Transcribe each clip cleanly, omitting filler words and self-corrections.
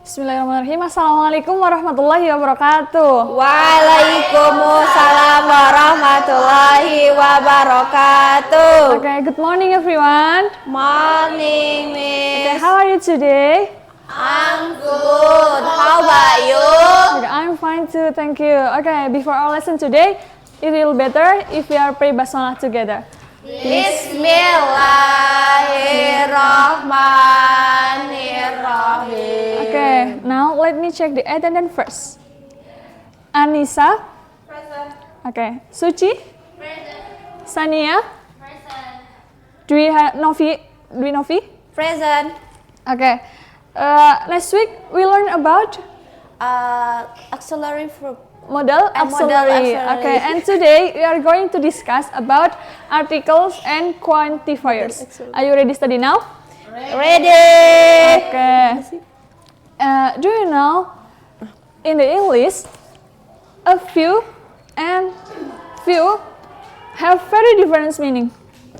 Bismillahirrahmanirrahim. Assalamualaikum warahmatullahi wabarakatuh. Waalaikumsalam warahmatullahi wabarakatuh. Okay, good morning everyone. Morning, Okay, Miss. how are you today? I'm good. How about you? Okay, I'm fine too, thank you. Okay, before our lesson today, it will better if we are pray basmalah together. Bismillahirrahmanirrahim. Okay, now let me check the attendance first. Anissa. Present. Okay, Suci. Present. Sania. Present. Dwi Novi. Present. Okay. Next week we learn about Auxiliary verb. modal auxiliary. auxiliary. Okay, and today we are going to discuss about articles and quantifiers. Are you ready to study now? Ready. Okay. Do you know in the English a few and few have very different meaning.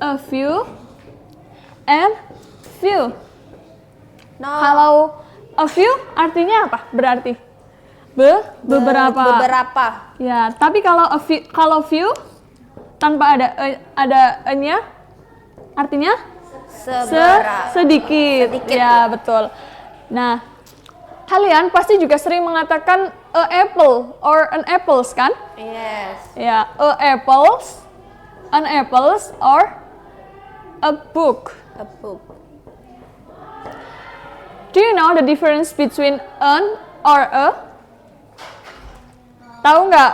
A few and few. No. Kalau a few artinya apa? Berarti beberapa. Beberapa. Ya, tapi kalau few tanpa ada nya artinya sedikit. Ya, betul. Nah, kalian pasti juga sering mengatakan a apple or an apples kan? Yes. Ya, a apples, an apples or a book. A book. Do you know the difference between an or a? Tahu nggak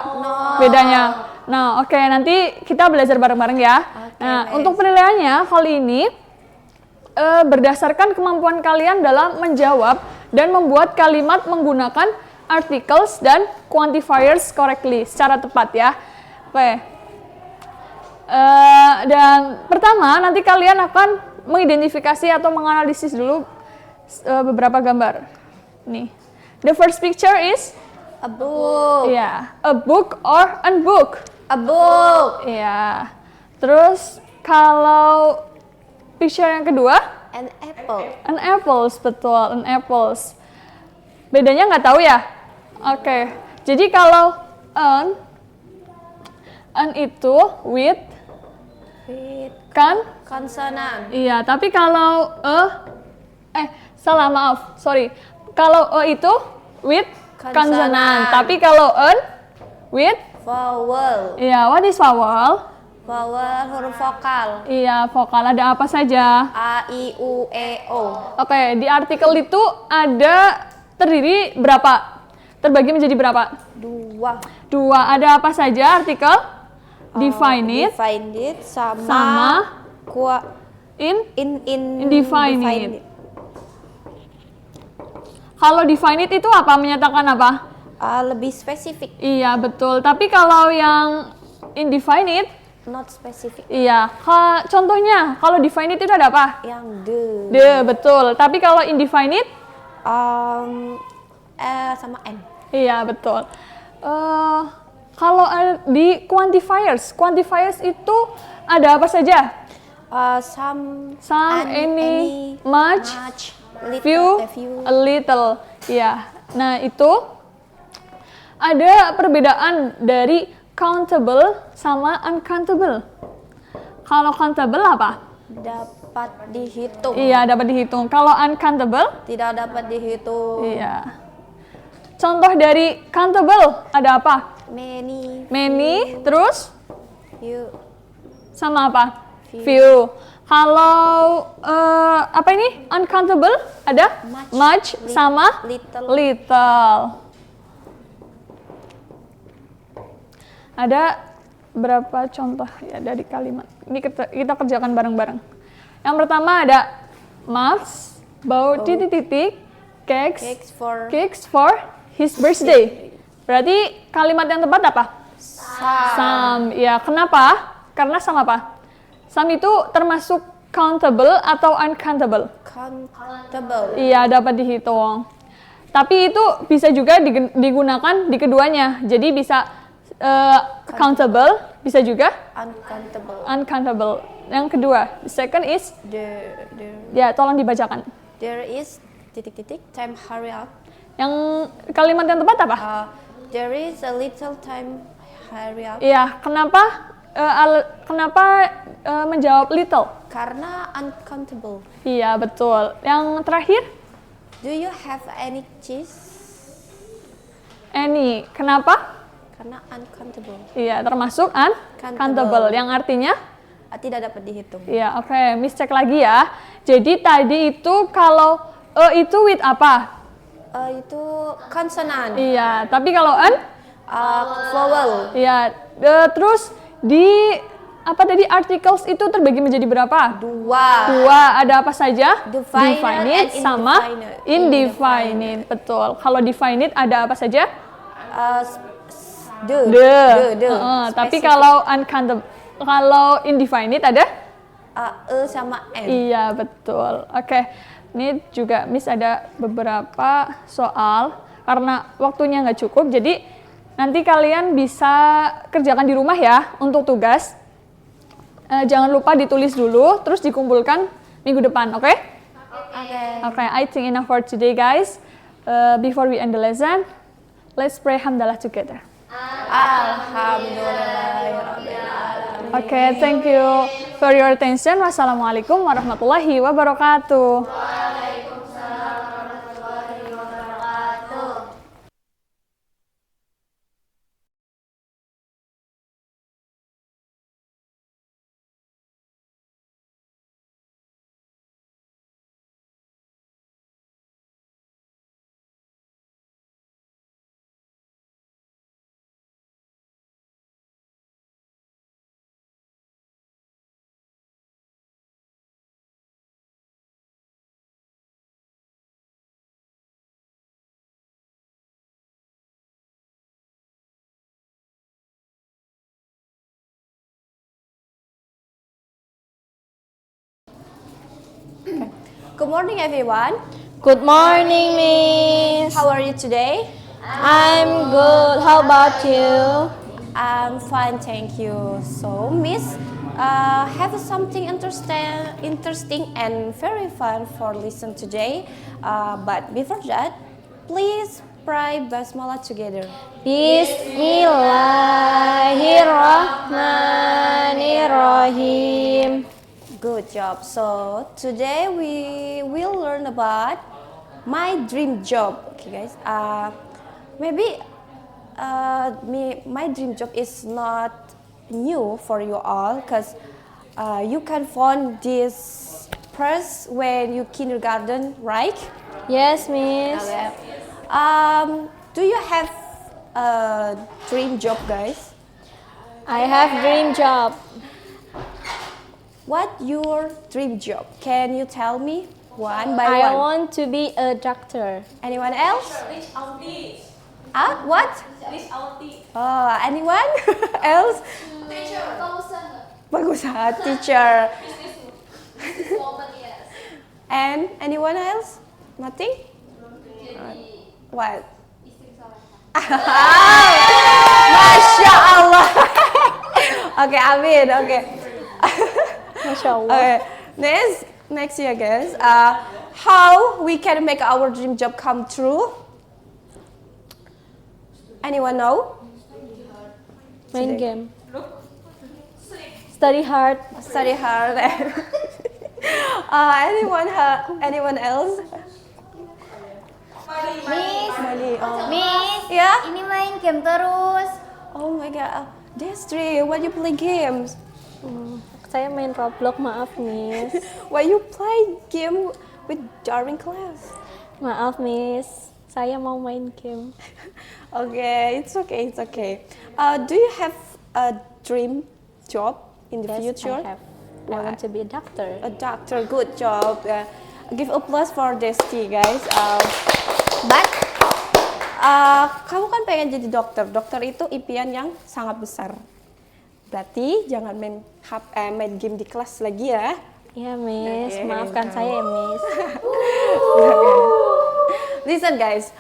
bedanya? Nah, oke, nanti kita belajar bareng-bareng ya. Nah, nice. untuk penilaiannya kali ini berdasarkan kemampuan kalian dalam menjawab dan membuat kalimat menggunakan articles dan quantifiers correctly, secara tepat ya. Oke. Dan pertama, nanti kalian akan mengidentifikasi atau menganalisis dulu beberapa gambar. Nih. The first picture is A book. ya, a book or an book. A book. Ya. Terus kalau picture yang kedua, An apple. an apples, betul, an apples. Bedanya nggak tahu ya? Oke. Jadi kalau an itu with With kan? consonant. Iya, tapi kalau salah, maaf, sorry. Kalau itu with consonant, tapi kalau an with Vowel. iya, what is vowel? Vowel huruf vokal. Iya, vokal ada apa saja? A, I, U, E, O. Oke, di artikel itu ada terdiri berapa? Terbagi menjadi berapa? Dua. Ada apa saja artikel? Define it, Define it sama indefine it. Kalau define it itu apa? Menyatakan apa? Lebih spesifik. Iya, betul. Tapi kalau yang indefinite, Not specific. iya. Contohnya, kalau definite itu ada apa? Yang Betul. Tapi kalau indefinite, sama N. iya, betul. Kalau di quantifiers itu ada apa saja? Some, Any, much, little, few, a little. Ya. Nah, itu ada perbedaan dari countable sama uncountable. Kalau countable apa? dapat dihitung. Iya, dapat dihitung. Kalau uncountable? Tidak dapat dihitung. Iya. Contoh dari countable ada apa? Many, terus few, sama apa? Few. Kalau apa ini? Uncountable ada much sama little. Ada berapa contoh ya dari kalimat? Ini kita kerjakan bareng-bareng. Yang pertama ada Max bought cakes for his birthday. Berarti kalimat yang tepat apa? Some. Ya, kenapa? Karena sama apa? Some itu termasuk countable atau uncountable? Countable. Iya, dapat dihitung. Tapi itu bisa juga digunakan di keduanya. Jadi bisa countable, bisa juga uncountable. Yang kedua, the second is there ya, tolong dibacakan. is time hurry up. Yang kalimat yang tepat apa? There is a little time. Hurry up. Iya, kenapa menjawab little? Karena uncountable. Iya, betul. Yang terakhir? Do you have any cheese? Any. Kenapa? Karena uncountable. Iya, termasuk uncountable. Yang artinya? Tidak dapat dihitung. Iya, oke. Miss cek lagi ya. Jadi tadi itu kalau itu with apa? Itu konsonan. Iya, tapi kalau Vowel. iya. Terus di apa tadi articles itu terbagi menjadi berapa? Dua. Ada apa saja? Definite sama indefinite. Betul. Kalau definite ada apa saja? The. Tapi kalau uncountable, kalau indefinite ada? Sama N. Iya, betul. Oke. Ini juga Miss ada beberapa soal karena waktunya nggak cukup, jadi nanti kalian bisa kerjakan di rumah ya untuk tugas. Jangan lupa ditulis dulu, terus dikumpulkan minggu depan, oke? Oke, I think enough for today, guys. Before we end the lesson, let's pray hamdalah together. Alhamdulillahirrahmanirrahim. Oke, thank you for your attention. Wassalamualaikum warahmatullahi wabarakatuh. Good morning, everyone. Good morning, Miss. How are you today? I'm good. How about you? I'm fine, thank you. So, Miss, have something interesting and very fun for listen today. But before that, please pray basmalah together. Bismillahirrahmanirrahim. Good job. So today we will learn about my dream job. Okay, guys. Maybe my dream job is not new for you all, because you can find this first when you kindergarten, right? Yes, Miss. Okay. Do you have a dream job, guys? I have dream job. What your dream job? Can you tell me one by I one? want to be a doctor. Anyone else? What? Anyone else? Pengusaha, teacher. And anyone else? Nothing? What? Masya Allah. Okay, amin. Okay. Masya Allah. Okay. Next year, guys. How we can make our dream job come true? Anyone know? Main game. Study hard. Study hard. Anyone else? Miss, Mali. Oh. Miss, Ya? ini main game terus. Oh my god. That's true. Why you play games? Saya main Roblox, maaf, Miss. Why you play game with during class? Maaf, Miss. Saya mau main game. Okay, it's okay. Do you have a dream job in the Yes, future? I have. I want to be a doctor. A doctor, good job. Give applause for Desti, guys. But kamu kan pengen jadi dokter. Dokter itu impian yang sangat besar. Berarti jangan main game di kelas lagi ya. Iya, Miss. Okay. Maafkan saya, ya, Miss. Listen, guys.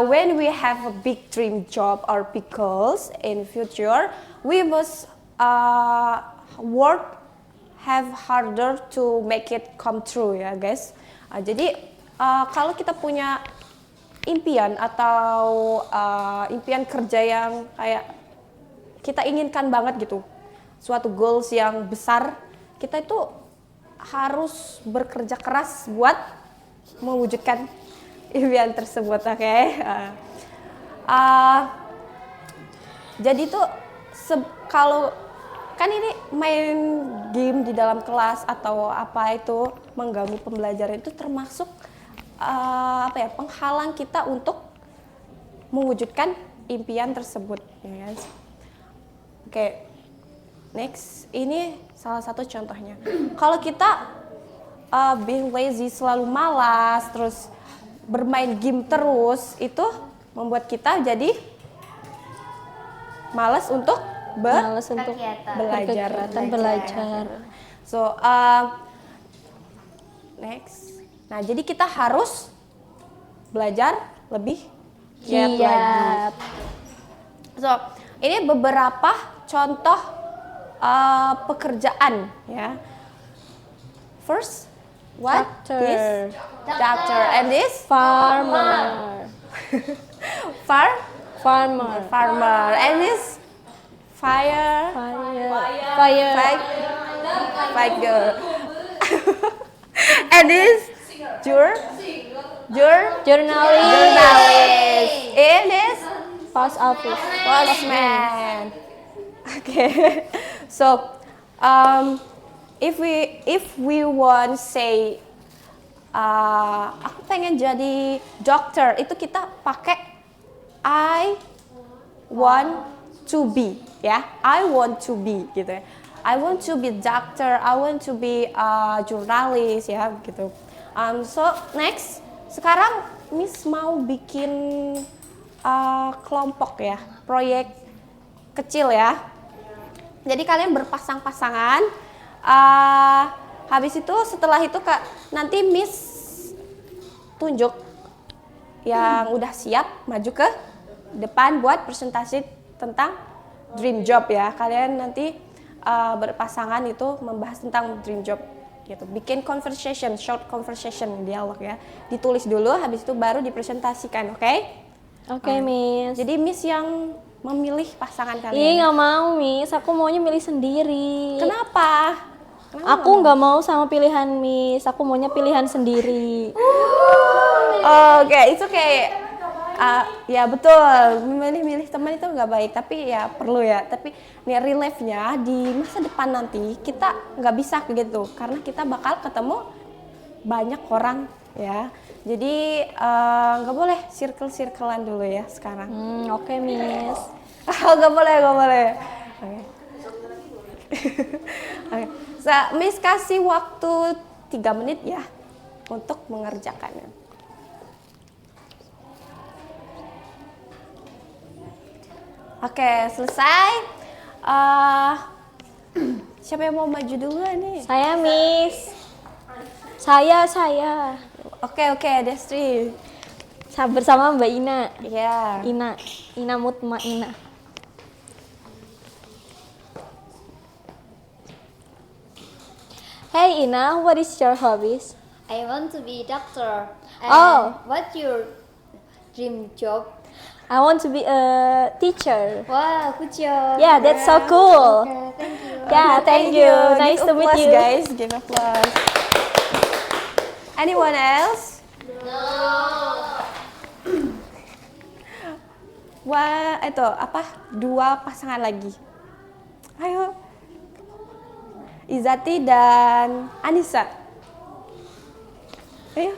When we have a big dream job or big goals in future, we must have harder to make it come true ya, guys. Jadi kalau kita punya impian atau impian kerja yang kayak kita inginkan banget gitu, suatu goals yang besar, kita itu harus bekerja keras buat mewujudkan impian tersebut, oke? Jadi tuh kalau kan ini main game di dalam kelas atau apa itu mengganggu pembelajaran itu termasuk penghalang kita untuk mewujudkan impian tersebut, ya guys. Oke, next, ini salah satu contohnya. Kalau kita being lazy, selalu malas, terus bermain game terus, itu membuat kita jadi malas untuk belajar. So, next. Nah, jadi kita harus belajar lebih giat lagi. So, ini beberapa contoh pekerjaan, ya. First, what is doctor and this Farmer. farmer and this fire and this journalist and this postman. Okay. So if we want say aku pengen jadi dokter, itu kita pakai I want to be, ya. I want to be gitu ya. I want to be doctor, I want to be jurnalis, ya gitu. So next, sekarang Miss mau bikin kelompok, ya, proyek kecil, ya. Jadi kalian berpasang-pasangan. Habis itu setelah itu nanti Miss tunjuk yang udah siap maju ke depan buat presentasi tentang dream job, ya. Kalian nanti berpasangan itu membahas tentang dream job gitu. Bikin conversation, short conversation, dialog, ya. Ditulis dulu, habis itu baru dipresentasikan, oke? Oke, Miss. Jadi Miss yang memilih pasangan kalian. Ih, nggak mau, Miss. Aku maunya milih sendiri. Kenapa? Aku nggak mau sama pilihan Miss. Aku maunya pilihan sendiri. Oke, itu kayak ya betul, milih teman itu nggak baik, tapi ya perlu, ya. Tapi nih reliefnya di masa depan nanti kita nggak bisa gitu, karena kita bakal ketemu banyak orang, ya. Jadi nggak boleh circle-circlean dulu, ya, sekarang. Oke, Miss. Nggak boleh. Oke. Oke. So, Miss kasih waktu 3 menit, ya, untuk mengerjakannya. Oke, selesai. Siapa yang mau maju duluan nih? Saya, Miss. Saya. Oke, Destri. Bersama Mbak Ina. Ya. Ina Mutmainah. Hey Ina, what is your hobbies? I want to be doctor. And Oh. What's your dream job? I want to be a teacher. Wow, good job. Yeah, that's so cool. Okay, thank you. Yeah, thank you. Nice Give to meet applause, you. guys. Give applause. Anyone else? Wah, itu apa? 2 pasangan lagi. Ayo. Izati dan Anissa. Ayo.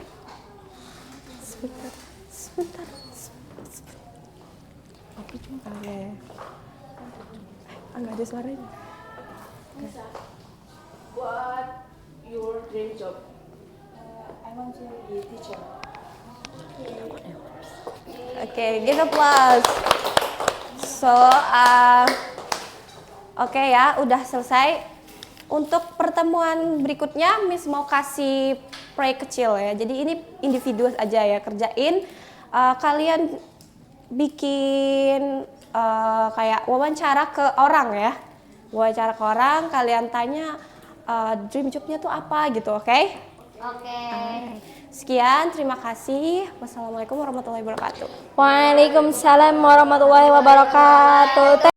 Sebentar. Oke. Enggak ada suaranya. What your dream job? I want to be a teacher. Oke, give applause. So, oke, ya, udah selesai. Untuk pertemuan berikutnya, Miss mau kasih proyek kecil, ya. Jadi ini individu aja, ya, kerjain. Kalian bikin kayak wawancara ke orang, ya. Wawancara ke orang, kalian tanya dream jobnya tuh apa gitu, oke? Oke. Sekian, terima kasih. Wassalamualaikum warahmatullahi wabarakatuh. Waalaikumsalam warahmatullahi wabarakatuh.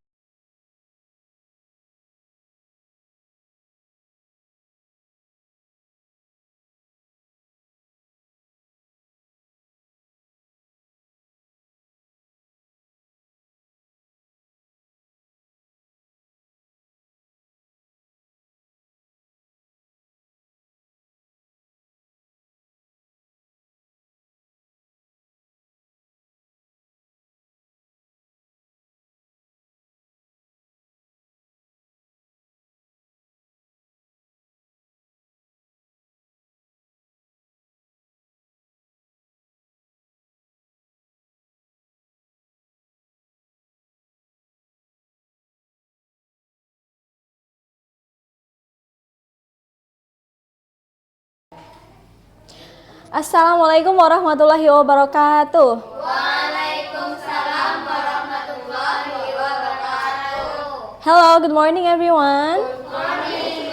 Assalamualaikum warahmatullahi wabarakatuh. Waalaikumsalam warahmatullahi wabarakatuh. Hello, good morning everyone. Good morning.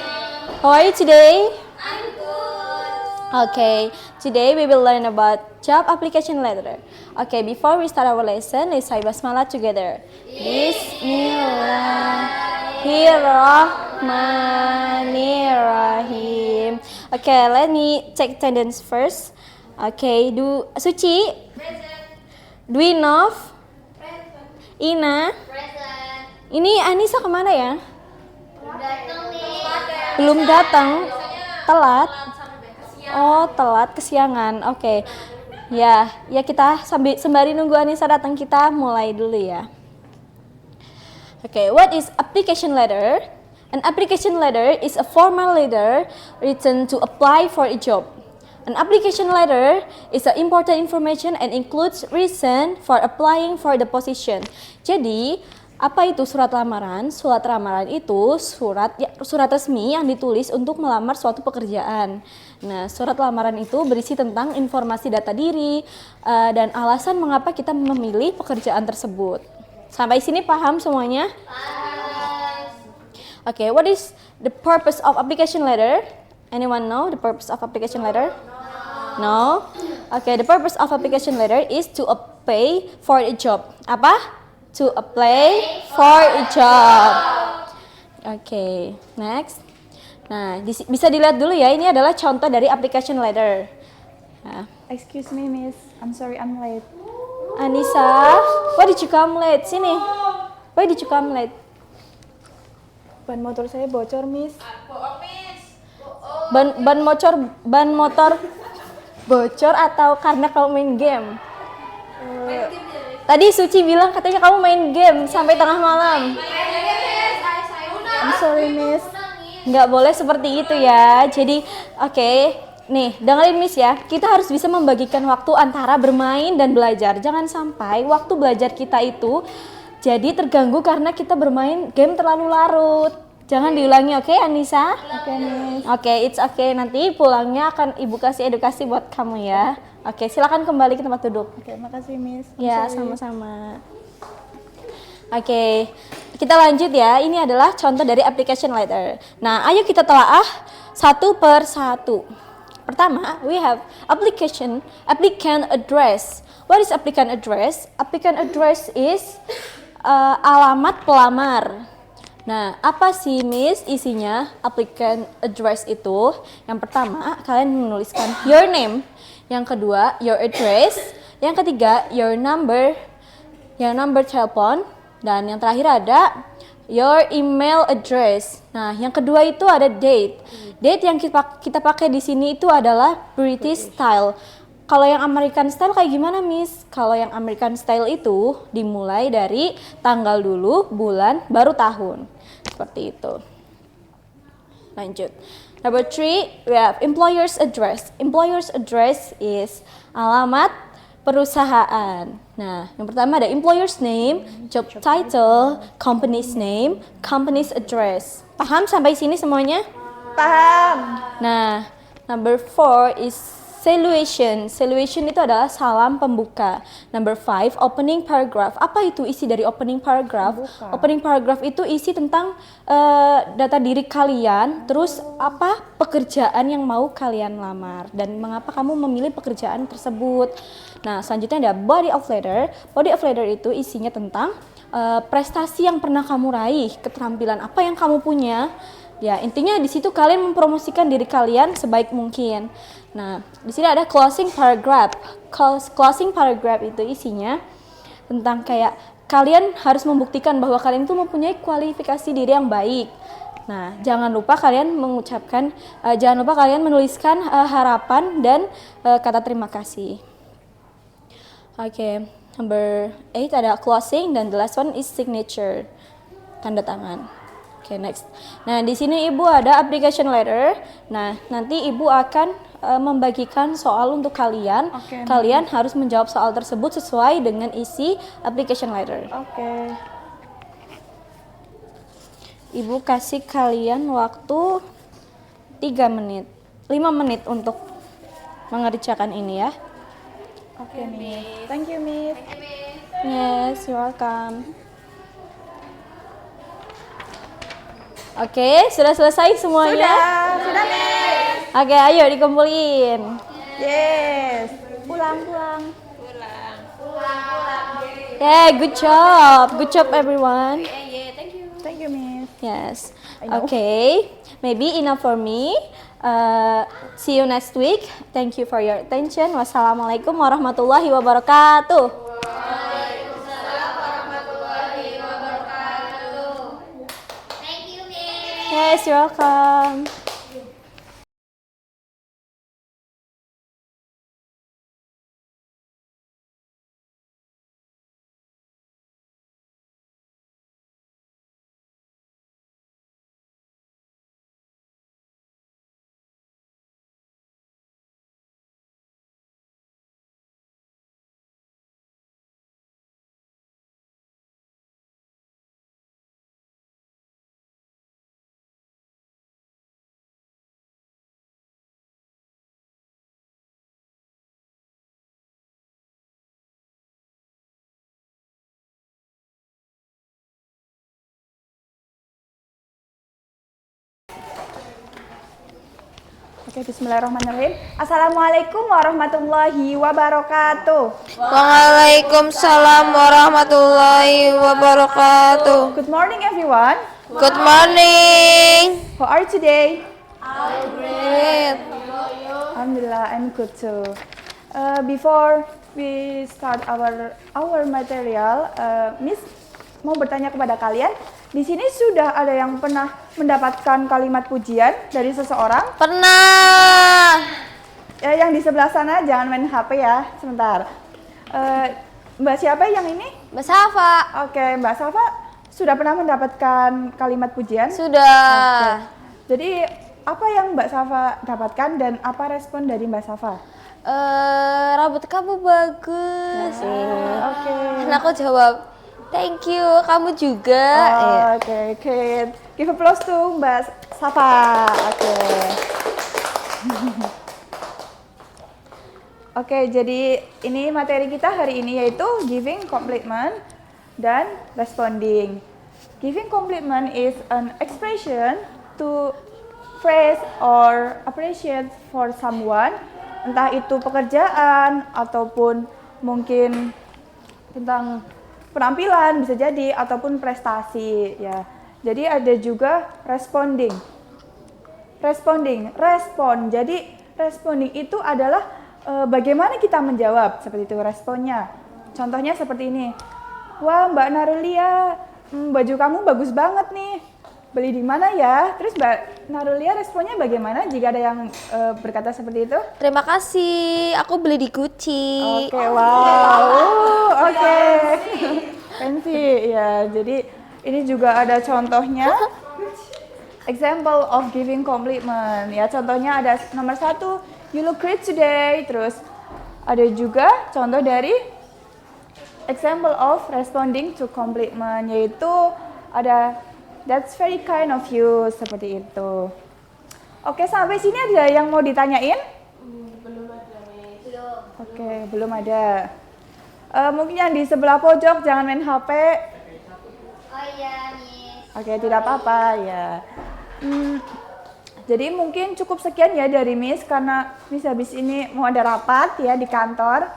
How are you today? I'm good. Okay, today we will learn about job application letter. Okay, before we start our lesson, let's say basmalah together. Bismillahirrahmanirrahim. Okay, let me check attendance first. Okay, Suci. Present. Dwinov. Present. Ina. Present. Ini Anissa kemana ya? Belum datang. Telat. Oh, telat kesiangan. Oke. Ya kita sembari nunggu Anissa datang kita mulai dulu ya. Okay, what is application letter? An application letter is a formal letter written to apply for a job. An application letter is an important information and includes reason for applying for the position. Jadi, apa itu surat lamaran? Surat lamaran itu surat resmi yang ditulis untuk melamar suatu pekerjaan. Nah, surat lamaran itu berisi tentang informasi data diri dan alasan mengapa kita memilih pekerjaan tersebut. Sampai sini paham semuanya? Okay, what is the purpose of application letter? Anyone know the purpose of application letter? No? Okay, the purpose of application letter is to apply for a job. Apa? To apply for a job. Okay, next. Nah, bisa dilihat dulu ya, ini adalah contoh dari application letter. Nah. Excuse me, Miss. I'm sorry, I'm late. Anissa, why did you come late? Sini. Why did you come late? Ban motor saya bocor, Miss. Ban motor bocor atau karena kamu main game? Tadi Suci bilang katanya kamu main game sampai tengah malam. I'm sorry, Miss. Nggak boleh seperti itu ya. Jadi, oke. Nih, dengerin Miss ya. Kita harus bisa membagikan waktu antara bermain dan belajar. Jangan sampai waktu belajar kita itu jadi terganggu karena kita bermain game terlalu larut. Jangan diulangi, oke, Anissa? Oke, Miss. Oke, it's okay. Nanti pulangnya akan Ibu kasih edukasi buat kamu ya. Oke, silakan kembali ke tempat duduk. Oke, makasih, Miss. Ya, sama-sama. Oke, kita lanjut ya. Ini adalah contoh dari application letter. Nah, ayo kita telaah satu per satu. Pertama, we have applicant address. What is applicant address? Applicant address is alamat pelamar. Nah, apa sih Miss isinya applicant address itu? Yang pertama, kalian menuliskan your name. Yang kedua, your address. Yang ketiga, your number telepon. Dan yang terakhir ada your email address. Nah, yang kedua itu ada date. Date yang kita pakai di sini itu adalah British style. Kalau yang American style kayak gimana, Miss? Kalau yang American style itu dimulai dari tanggal dulu, bulan, baru tahun. Seperti itu. Lanjut. Number 3, we have employer's address. Employer's address is alamat perusahaan. Nah, yang pertama ada employer's name, job title, company's name, company's address. Paham sampai sini semuanya? Paham. Nah, number 4 is Salutation itu adalah salam pembuka. Number 5, opening paragraph. Apa itu isi dari opening paragraph? Opening paragraph itu isi tentang data diri kalian, terus apa pekerjaan yang mau kalian lamar dan mengapa kamu memilih pekerjaan tersebut. Nah, selanjutnya ada body of letter. Body of letter itu isinya tentang prestasi yang pernah kamu raih, keterampilan apa yang kamu punya. Ya, intinya di situ kalian mempromosikan diri kalian sebaik mungkin. Nah, di sini ada closing paragraph. Closing paragraph itu isinya tentang kayak kalian harus membuktikan bahwa kalian itu mempunyai kualifikasi diri yang baik. Nah, jangan lupa kalian menuliskan harapan dan kata terima kasih. Oke, number 8 ada closing dan the last one is signature. Tanda tangan. Oke, next. Nah, di sini Ibu ada application letter. Nah, nanti Ibu akan membagikan soal untuk kalian. Kalian harus menjawab soal tersebut sesuai dengan isi application letter. Ibu kasih kalian waktu 5 menit untuk mengerjakan ini ya. Miss. Thank you, Miss. Yes, you're welcome. Oke, sudah selesai semuanya? Sudah, Miss. Oke, ayo dikumpulin. Yes. Pulang. Yeah, good job. Good job everyone. Thank you, Miss. Yes. Okay. Maybe enough for me. See you next week. Thank you for your attention. Wassalamualaikum warahmatullahi wabarakatuh. Yes, you're welcome. Oke, bismillahirrahmanirrahim. Assalamualaikum warahmatullahi wabarakatuh. Waalaikumsalam warahmatullahi wabarakatuh. Good morning, everyone. Good morning. How are you today? Great. Alhamdulillah, I'm good too. Before we start our material, Miss mau bertanya kepada kalian, di sini sudah ada yang pernah mendapatkan kalimat pujian dari seseorang? Pernah. Ya, yang di sebelah sana jangan main HP ya, sebentar. Mbak siapa yang ini? Mbak Safa. Oke, Mbak Safa sudah pernah mendapatkan kalimat pujian? Sudah. Jadi apa yang Mbak Safa dapatkan dan apa respon dari Mbak Safa? Rambut kamu bagus. Oke. Dan aku jawab, thank you, kamu juga. Oke, great. Give applause to Mbak Safa. Oke. Oke, jadi ini materi kita hari ini yaitu giving compliment dan responding. Giving compliment is an expression to praise or appreciate for someone, entah itu pekerjaan ataupun mungkin tentang penampilan bisa jadi ataupun prestasi ya. Jadi ada juga responding. Respon. Jadi responding itu adalah bagaimana kita menjawab seperti itu responnya. Contohnya seperti ini. Wah, Mbak Narulia, baju kamu bagus banget nih. Beli di mana ya? Terus Mbak Narulia responnya bagaimana jika ada yang berkata seperti itu? Terima kasih, aku beli di Gucci. Oke, wow. Oke. Fancy ya. Jadi ini juga ada contohnya. Example of giving compliment. Ya, contohnya ada nomor 1, you look great today. Terus ada juga contoh dari example of responding to compliment, yaitu ada that's very kind of you, seperti itu. Oke, sampai sini ada yang mau ditanyain? Belum ada. Oke, belum ada. Mungkin yang di sebelah pojok jangan main HP. Oh iya, Miss. Oke, tidak apa-apa ya. Jadi mungkin cukup sekian ya dari Miss karena Miss habis ini mau ada rapat ya di kantor.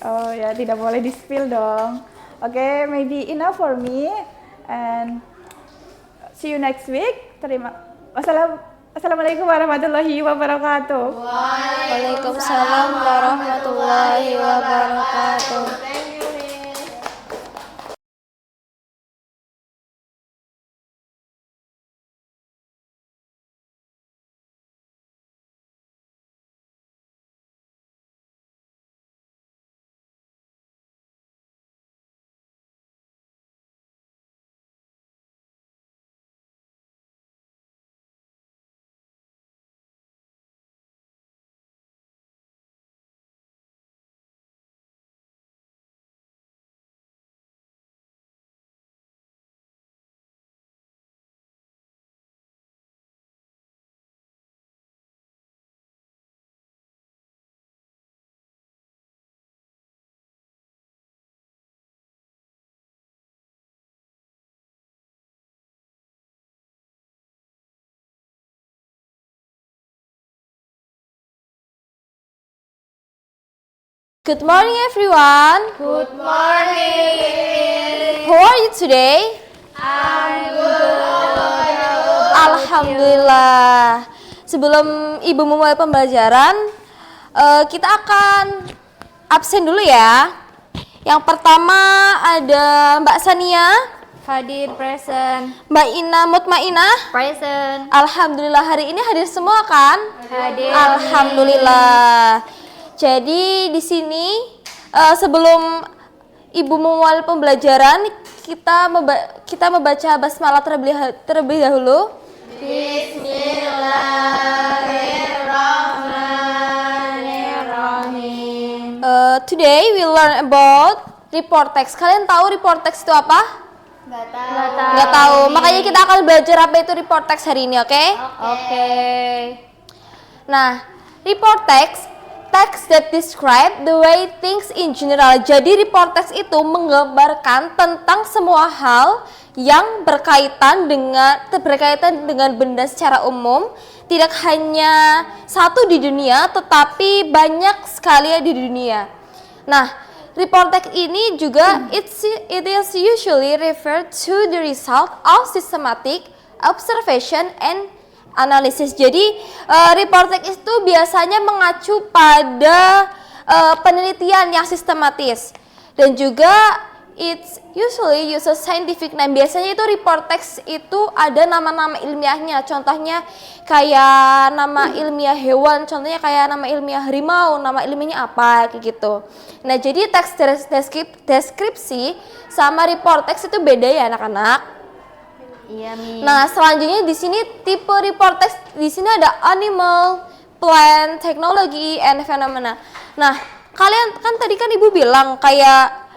Oh ya, tidak boleh di-spill dong. Oke, maybe enough for me and see you next week. Assalamualaikum warahmatullahi wabarakatuh. Waalaikumsalam warahmatullahi wabarakatuh. Good morning everyone. Good morning. How are you today? I'm good. Alhamdulillah. Sebelum Ibu memulai pembelajaran, kita akan absen dulu ya. Yang pertama ada Mbak Sania, Hadir present. Mbak Ina Mutmainah. Present. Alhamdulillah hari ini hadir semua kan? Hadir. Alhamdulillah. Jadi di sini sebelum Ibu memulai pembelajaran kita membaca basmalah terlebih dahulu. Bismillahirrahmanirrahim. Today we learn about report text. Kalian tahu report text itu apa? Nggak tahu. Makanya kita akan belajar apa itu report text hari ini, oke? Oke. Nah, report text that describe the way things in general. Jadi report text itu menggambarkan tentang semua hal yang berkaitan dengan benda secara umum, tidak hanya satu di dunia, tetapi banyak sekali di dunia. Nah, report text ini juga it is usually referred to the result of systematic observation and analisis. Jadi report text itu biasanya mengacu pada penelitian yang sistematis dan juga it's usually uses scientific name. Biasanya itu report text itu ada nama-nama ilmiahnya. Contohnya kayak nama ilmiah hewan, contohnya kayak nama ilmiah harimau, nama ilmiahnya apa kayak gitu. Nah, jadi teks deskripsi sama report text itu beda ya anak-anak. Iya, Mi. Nah, selanjutnya di sini tipe report text di sini ada animal, plant, technology, and phenomena. Nah, kalian kan tadi kan Ibu bilang kayak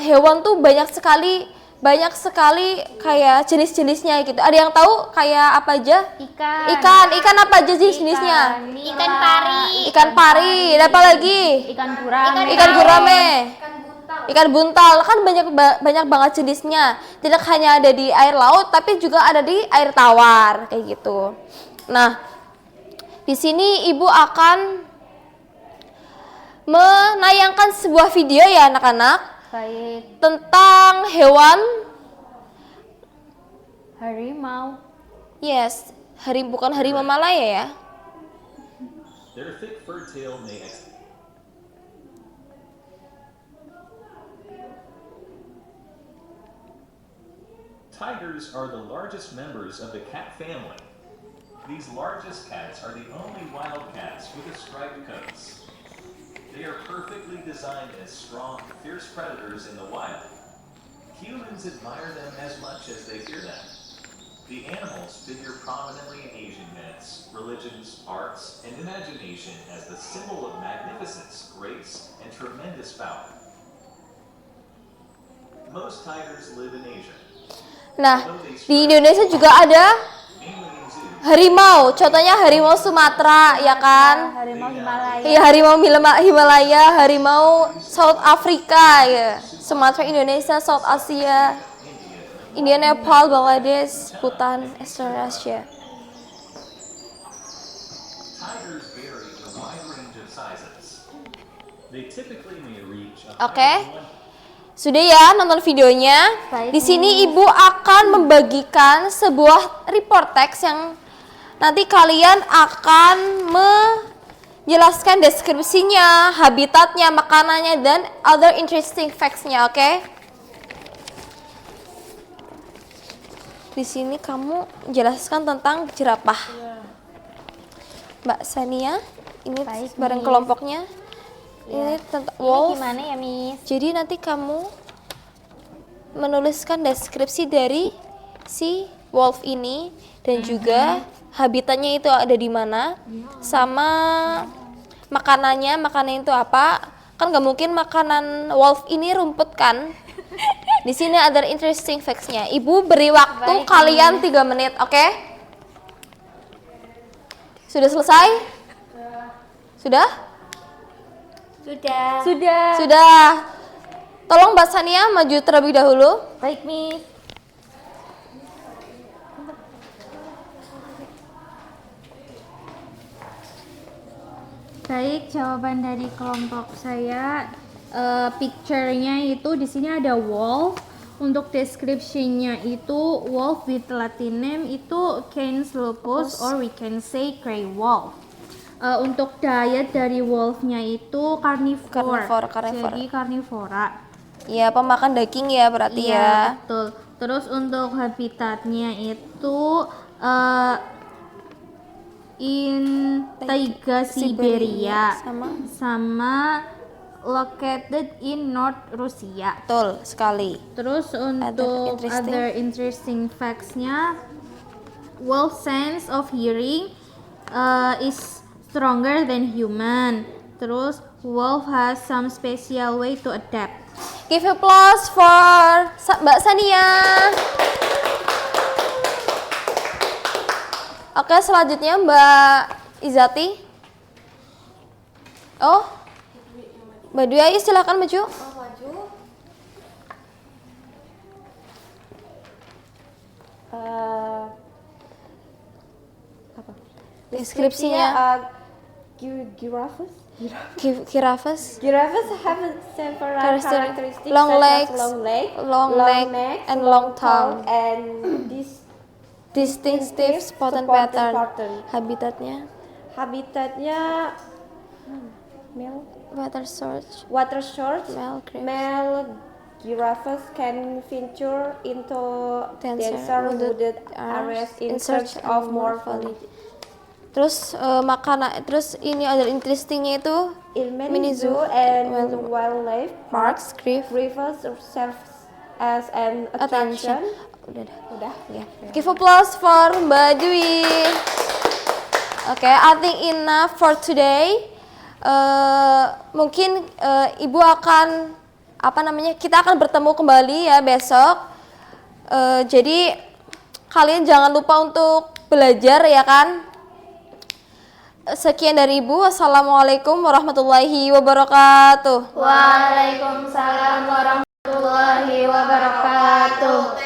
hewan tuh banyak sekali kayak jenis-jenisnya gitu. Ada yang tahu kayak apa aja? Ikan apa aja jenis-jenisnya? Ikan pari, ada apa lagi? Ikan gurame. Ikan gurame. Ikan buntal kan banyak banget jenisnya. Tidak hanya ada di air laut tapi juga ada di air tawar kayak gitu. Nah, di sini Ibu akan menayangkan sebuah video ya anak-anak. Baik. Tentang hewan Harimau. Yes, bukan harimau Malaya ya. Their thick fur tail may Tigers are the largest members of the cat family. These largest cats are the only wild cats with a striped coats. They are perfectly designed as strong, fierce predators in the wild. Humans admire them as much as they fear them. The animals figure prominently in Asian myths, religions, arts, and imagination as the symbol of magnificence, grace, and tremendous power. Most tigers live in Asia. Nah, di Indonesia juga ada Mainly in zoos, Harimau, contohnya harimau Sumatera, ya kan? Harimau Himalaya. Iya, harimau Himalaya, harimau South Afrika, ya. Sumatera, Indonesia, South Asia, India, Nepal, Bangladesh, Bhutan, Australasia. Tigers vary in a wide range of sizes. They typically may reach a Oke. height of 1 Sudah ya nonton videonya. Baik, Di sini ibu akan membagikan sebuah report text yang nanti kalian akan menjelaskan deskripsinya, habitatnya, makanannya, dan other interesting facts-nya, oke? Di sini kamu jelaskan tentang jerapah. Mbak Sania, ini Baik, bareng Miss. kelompoknya. Ini tentang Ini wolf. gimana ya, Miss? Jadi nanti kamu menuliskan deskripsi dari si wolf ini dan juga habitatnya itu ada di mana, sama makanannya itu apa? Kan nggak mungkin makanan wolf ini rumput kan? Di sini ada interesting facts-nya. Ibu beri waktu kalian 3 menit, oke? Sudah selesai? Sudah? Sudah. Sudah. Tolong Mbak Sania maju terlebih dahulu. Baik, Miss. Baik, jawaban dari kelompok saya, picture-nya itu di sini ada wolf. Untuk description-nya itu wolf with Latin name itu Canis lupus or we can say gray wolf. Untuk diet dari wolf-nya itu carnivore. Carnivore. Jadi carnivora. Ya, pemakan daging ya berarti Iya, ya. betul. Terus untuk habitatnya itu in taiga Siberia sama located in North Rusia. Betul sekali. Terus untuk other interesting facts-nya, wolf sense of hearing is stronger than human. Terus wolf has some special way to adapt. Give applause for Mbak Sania. Oke, selanjutnya Mbak Izati. Oh, Mbak Dwi, ayo silakan maju. Deskripsinya. Giraffes. Giraffes. Giraffes have several characteristics Long such legs, as long neck, and long tongue. and this Distinctive spot and pattern. Habitatnya. Habitatnya male Water source. male giraffes can venture into denser wooded areas in search of more food. Terus terus ini ada interestingnya itu In mini many zoo zoo and and wildlife parks, rivers serve as an attraction. Udah. Ya. Give applause for Mbak Dwi. Oke, I think enough for today. Mungkin Ibu akan kita akan bertemu kembali ya besok. Jadi kalian jangan lupa untuk belajar ya kan. Sekian dari Ibu. Wassalamualaikum warahmatullahi wabarakatuh. Waalaikumsalam warahmatullahi wabarakatuh.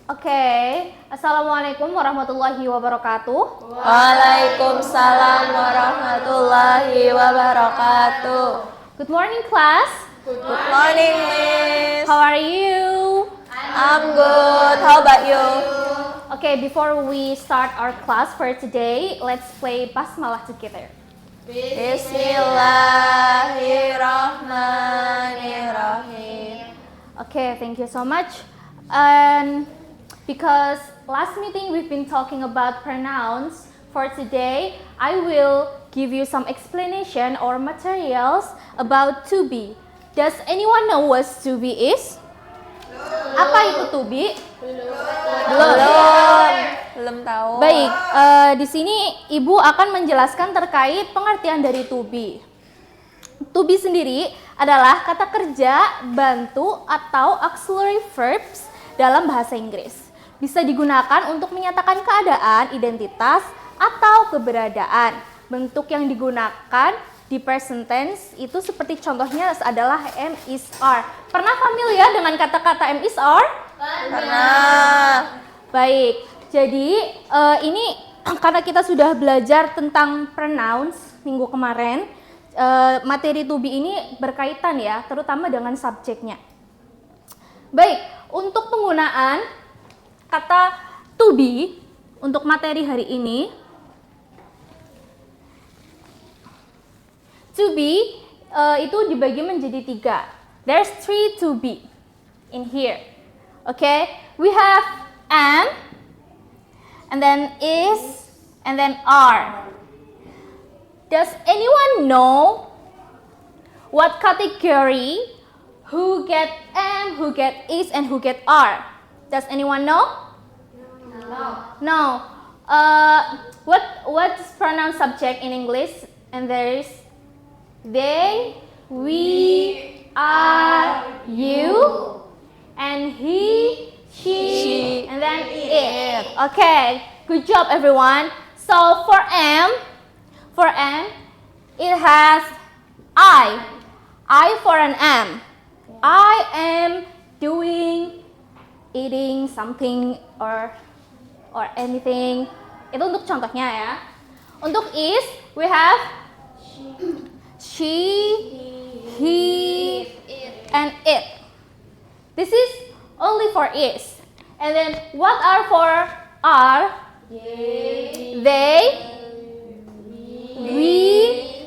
Oke, Assalamualaikum warahmatullahi wabarakatuh. Waalaikumsalam warahmatullahi wabarakatuh. Good morning, class. Good morning, Miss. How are you? I'm good. How about you? Okay, before we start our class for today, let's play basmalah together. Bismillahirrahmanirrahim. Okay, thank you so much. And because last meeting we've been talking about pronouns, for today I will give you some explanation or materials about to be. Does anyone know what to be is? Apa itu to be? Belum tahu. Baik, di sini Ibu akan menjelaskan terkait pengertian dari to be. To be sendiri adalah kata kerja, bantu, atau auxiliary verbs dalam bahasa Inggris. Bisa digunakan untuk menyatakan keadaan, identitas, atau keberadaan. Bentuk yang digunakan di present tense itu seperti contohnya adalah am, is, are. Pernah familiar dengan kata-kata am, is, are? Pernah. Baik, jadi ini karena kita sudah belajar tentang pronouns minggu kemarin, materi to be ini berkaitan ya, terutama dengan subjeknya. Baik, untuk penggunaan kata to be untuk materi hari ini, to be itu dibagi menjadi 3. There's 3 to be in here. Okay, we have am, and then is, and then are. Does anyone know what category who get am, who get is, and who get are? Does anyone know? No. What's pronoun subject in English? And there is they, we, are, you, and he, she, and then it. Okay, good job everyone. So for am, it has I for an am. I am doing, eating something or anything. Itu untuk contohnya ya. Untuk is, we have she, he, and it. This is only for is. And then what are for are? They, we,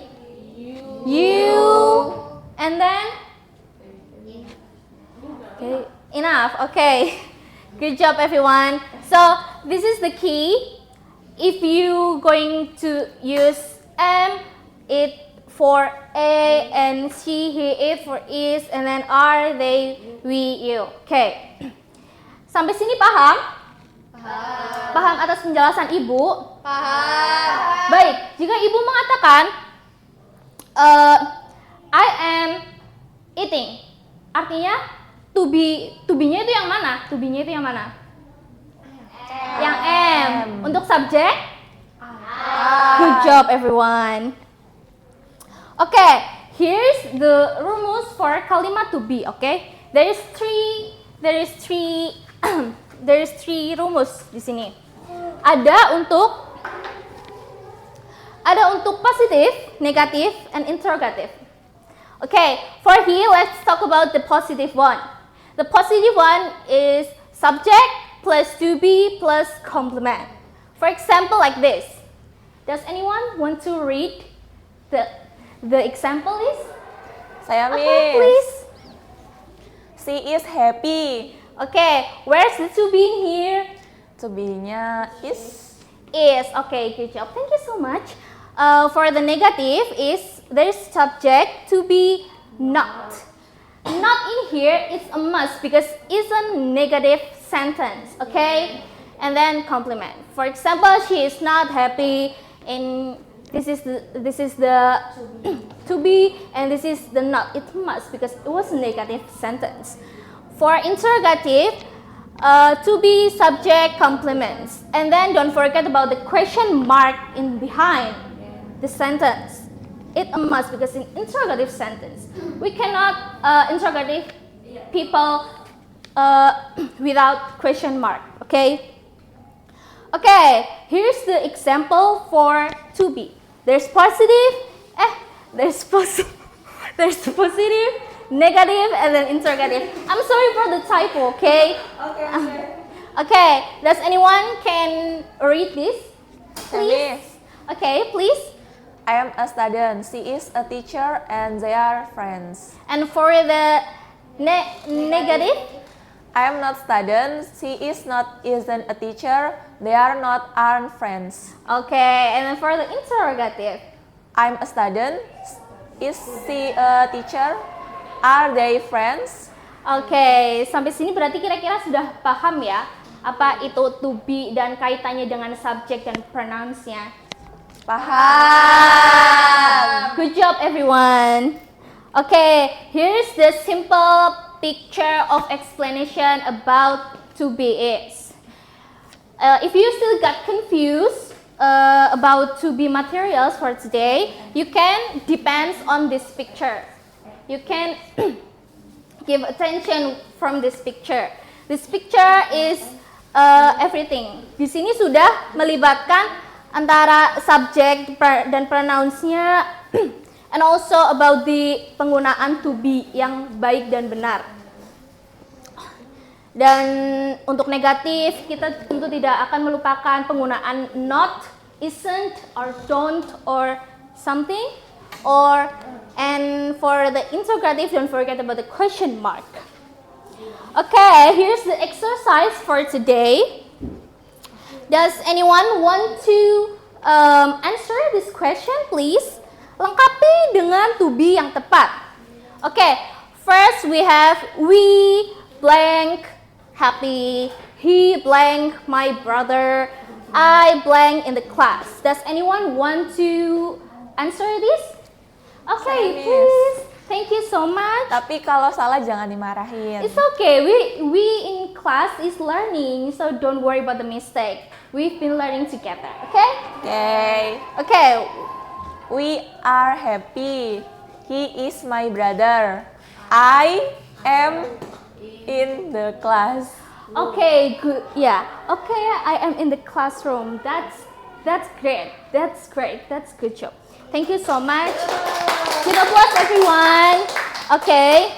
you, and then okay, enough. Okay. Good job everyone. So this is the key. If you going to use am, it for a, and she, he, it for is, and then are, they, we, you. Okay. Sampai sini paham? Paham atas penjelasan Ibu? Paham. Baik, jika Ibu mengatakan I am eating, artinya to be-nya itu yang mana? To be-nya itu yang mana? Yang am. Untuk subjek? Good job everyone. Okay, here's the rumus for kalimat to be. Okay, there is three rumus di sini. Ada untuk positif, negatif, and interrogative. Okay, for here let's talk about the positive one. The positive one is subject plus to be plus complement. For example, like this. Does anyone want to read the example is? Saya Okay, Miss. please. She is happy. Okay, where's the to be in here? To be-nya is. Is. Okay, good job. Thank you so much. For the negative is there's subject to be not. Not in here, it's a must because it's a negative sentence. Okay, and then complement. For example, she is not happy. And this is the to be, and this is the not. It must because it was a negative sentence. For interrogative, to be, subject, complements, and then don't forget about the question mark in behind the sentence. It a must because in interrogative sentence we cannot interrogative people without question mark. Okay. Okay, here's the example for to be. There's positive, there's positive, negative, and then interrogative. I'm sorry for the typo, okay? Okay, does anyone can read this? Please. Okay, please. I am a student. She is a teacher and they are friends. And for the negative? I am not student. She isn't a teacher. They aren't friends. Okay, and then for the interrogative? I'm a student. Is she a teacher? Are they friends? Oke, sampai sini berarti kira-kira sudah paham ya apa itu to be dan kaitannya dengan subject dan pronouns-nya. Paham. Good job everyone. Okay, here's the simple picture of explanation about to be is. If you still got confused about to be materials for today, you can depends on this picture. You can give attention from this picture. This picture is everything. Di sini sudah melibatkan antara subject dan pronouns-nya and also about the penggunaan to be yang baik dan benar. Dan untuk negatif kita tentu tidak akan melupakan penggunaan not, isn't, or don't, or something, or and for the interrogative don't forget about the question mark. Okay, here's the exercise for today. Does anyone want to answer this question, please? Lengkapi dengan to be yang tepat. Okay, first we have we blank happy, he blank my brother, I blank in the class. Does anyone want to answer this? Okay, please. Thank you so much. Tapi kalau salah jangan dimarahin. It's okay. We in class is learning, so don't worry about the mistake. We've been learning together. Okay? Okay. Okay. We are happy. He is my brother. I am in the class. Okay, good. Yeah. Okay, I am in the classroom. That's great. That's great. That's good job. Thank you so much. Good applause everyone. Okay.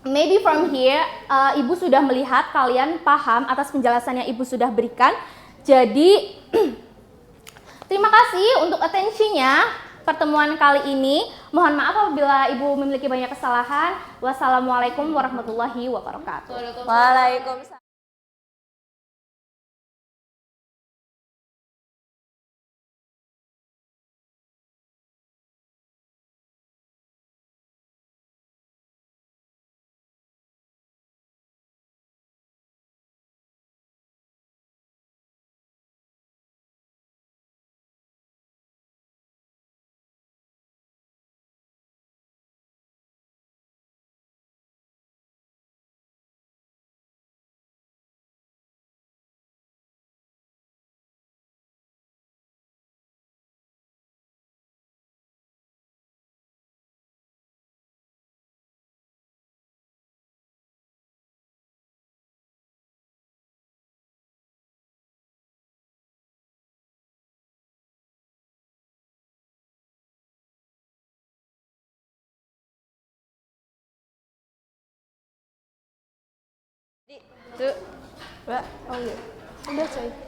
Maybe from here, Ibu sudah melihat kalian paham atas penjelasan yang Ibu sudah berikan. Jadi, terima kasih untuk attention-nya pertemuan kali ini. Mohon maaf apabila Ibu memiliki banyak kesalahan. Wassalamualaikum warahmatullahi wabarakatuh. Waalaikumsalam.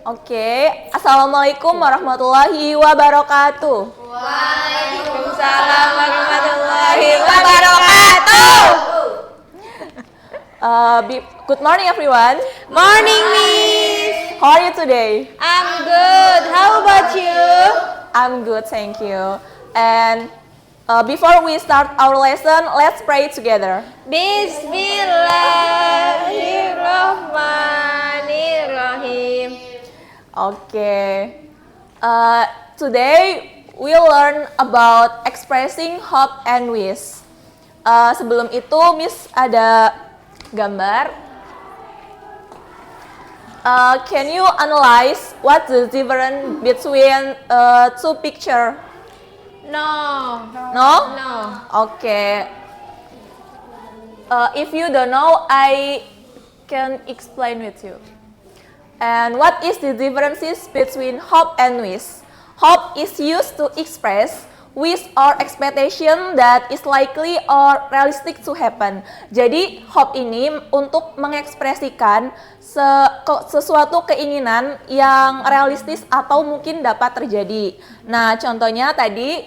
Oke, assalamualaikum warahmatullahi wabarakatuh. Waalaikumsalam warahmatullahi wabarakatuh. Good morning, everyone. Morning, Miss. How are you today? I'm good. How about you? I'm good, thank you. And before we start our lesson, let's pray together. Bismillahirrahmanirrahim. Okay. Today we'll learn about expressing hope and wish. Sebelum itu, Miss ada gambar. Can you analyze what the difference between two picture? No. No? No. Okay. If you don't know, I can explain with you. And what is the differences between hope and wish? Hope is used to express wish or expectation that is likely or realistic to happen. Jadi hope ini untuk mengekspresikan sesuatu keinginan yang realistis atau mungkin dapat terjadi. Nah, contohnya tadi,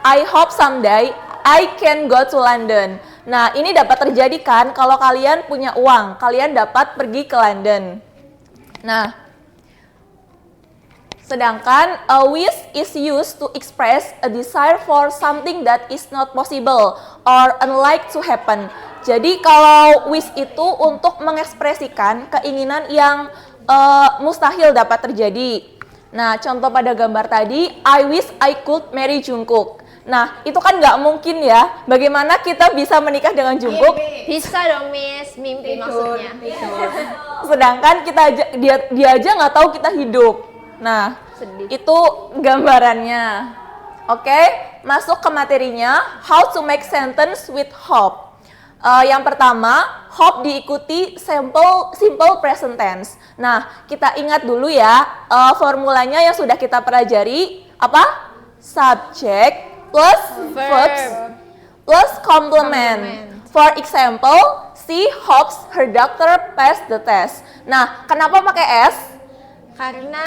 I hope someday I can go to London. Nah, ini dapat terjadi kan kalau kalian punya uang, kalian dapat pergi ke London. Nah, sedangkan a wish is used to express a desire for something that is not possible or unlikely to happen. Jadi kalau wish itu untuk mengekspresikan keinginan yang mustahil dapat terjadi. Nah, contoh pada gambar tadi, I wish I could marry Jungkook. Nah, itu kan nggak mungkin ya. Bagaimana kita bisa menikah dengan Jungkook? Bisa dong, Miss. Mimpi maksudnya. Sedangkan dia aja nggak tahu kita hidup. Nah, itu gambarannya. Oke, masuk ke materinya. How to make sentence with hope. Yang pertama, hope diikuti simple present tense. Nah, kita ingat dulu ya, formulanya yang sudah kita pelajari apa? Subject plus verbs plus complement. For example, she hopes her doctor pass the test. Nah, kenapa pakai S? Karena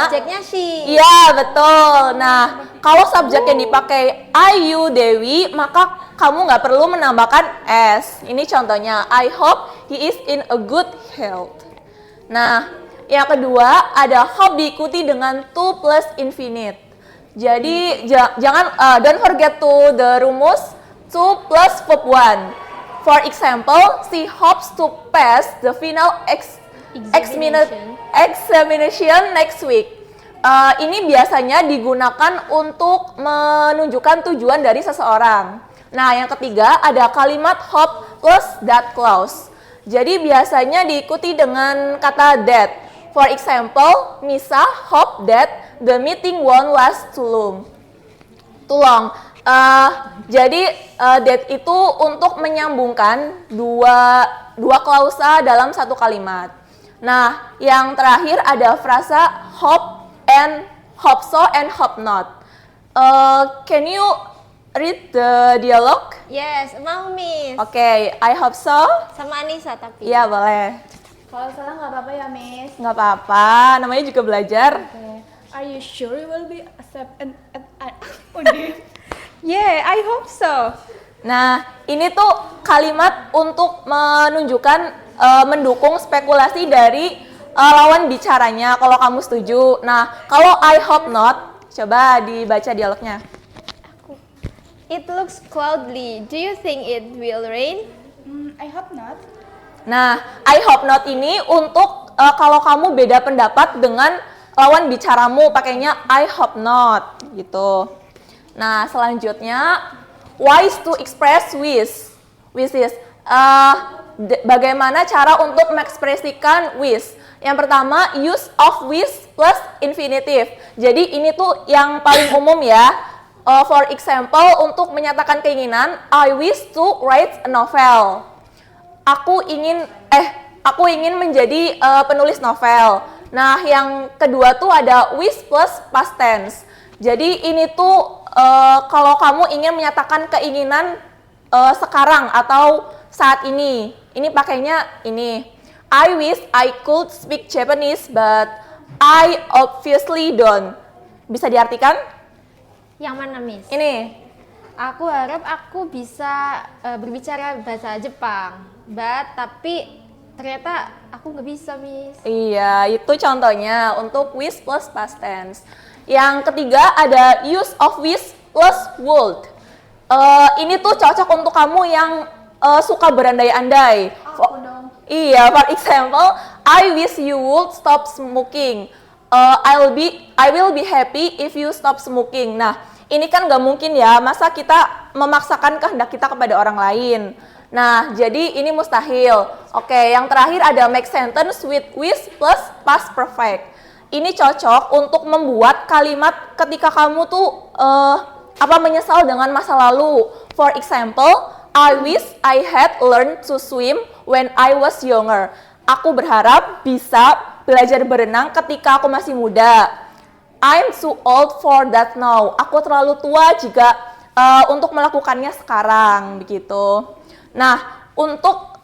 subjeknya she. Iya, betul. Nah, kalau subjek yang dipakai Ayu Dewi, maka kamu nggak perlu menambahkan S. Ini contohnya, I hope he is in a good health. Nah, yang kedua ada hope diikuti dengan to plus infinite. Jadi jangan don't forget to the rumus to plus verb 1. For example, she hopes to pass the final examination next week. Ini biasanya digunakan untuk menunjukkan tujuan dari seseorang. Nah, yang ketiga ada kalimat hope plus that clause. Jadi biasanya diikuti dengan kata that. For example, Misa hope that the meeting won't last too long. Jadi that itu untuk menyambungkan dua klausa dalam satu kalimat. Nah, yang terakhir ada frasa hope so and hope not. Can you read the dialogue? Yes, mau Miss. Oke, I hope so. Sama Anissa tapi. Iya, boleh. Kalau salah nggak apa-apa ya, Miss. Nggak apa-apa, namanya juga belajar. Okay. Are you sure you will be accepted? Yeah, I hope so. Nah, ini tuh kalimat untuk menunjukkan mendukung spekulasi dari lawan bicaranya kalau kamu setuju. Nah, kalau I hope not, coba dibaca dialognya. It looks cloudy. Do you think it will rain? I hope not. Nah, I hope not ini untuk kalau kamu beda pendapat dengan lawan bicaramu, pakainya I hope not gitu. Nah, selanjutnya ways to express wishes. Bagaimana cara untuk mengekspresikan wish? Yang pertama, use of wish plus infinitive. Jadi ini tuh yang paling umum ya. For example, untuk menyatakan keinginan, I wish to write a novel. Aku ingin menjadi penulis novel. Nah, yang kedua tuh ada wish plus past tense. Jadi ini tuh kalau kamu ingin menyatakan keinginan sekarang atau saat ini pakainya ini. I wish I could speak Japanese, but I obviously don't. Bisa diartikan? Yang mana, Miss? Ini. Aku harap aku bisa berbicara bahasa Jepang, tapi ternyata aku nggak bisa, Miss. Iya, itu contohnya untuk wish plus past tense. Yang ketiga ada use of wish plus would. Ini tuh cocok untuk kamu yang suka berandai-andai. Iya, for example, I wish you would stop smoking. I will be happy if you stop smoking. Nah, ini kan nggak mungkin ya, masa kita memaksakan kehendak kita kepada orang lain. Nah, jadi ini mustahil. Oke, yang terakhir ada make sentence with wish plus past perfect. Ini cocok untuk membuat kalimat ketika kamu tuh menyesal dengan masa lalu. For example, I wish I had learned to swim when I was younger. aku berharap bisa belajar berenang ketika aku masih muda. I'm too old for that now. Aku terlalu tua jika untuk melakukannya sekarang, begitu. Nah, untuk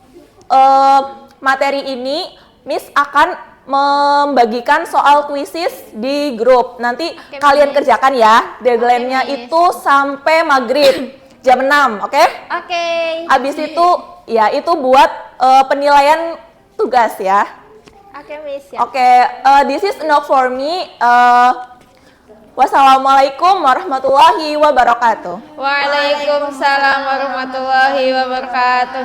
materi ini, Miss akan membagikan soal kuisis di grup. Nanti kalian kerjakan ya. Deadline-nya itu sampai maghrib jam 6, oke? Oke. Habis itu ya itu buat penilaian tugas ya. Oke, Miss ya. Oke, this is enough for me. Wassalamualaikum warahmatullahi wabarakatuh. Waalaikumsalam warahmatullahi wabarakatuh.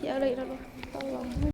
Ya Allah, ya Allah. Tolong.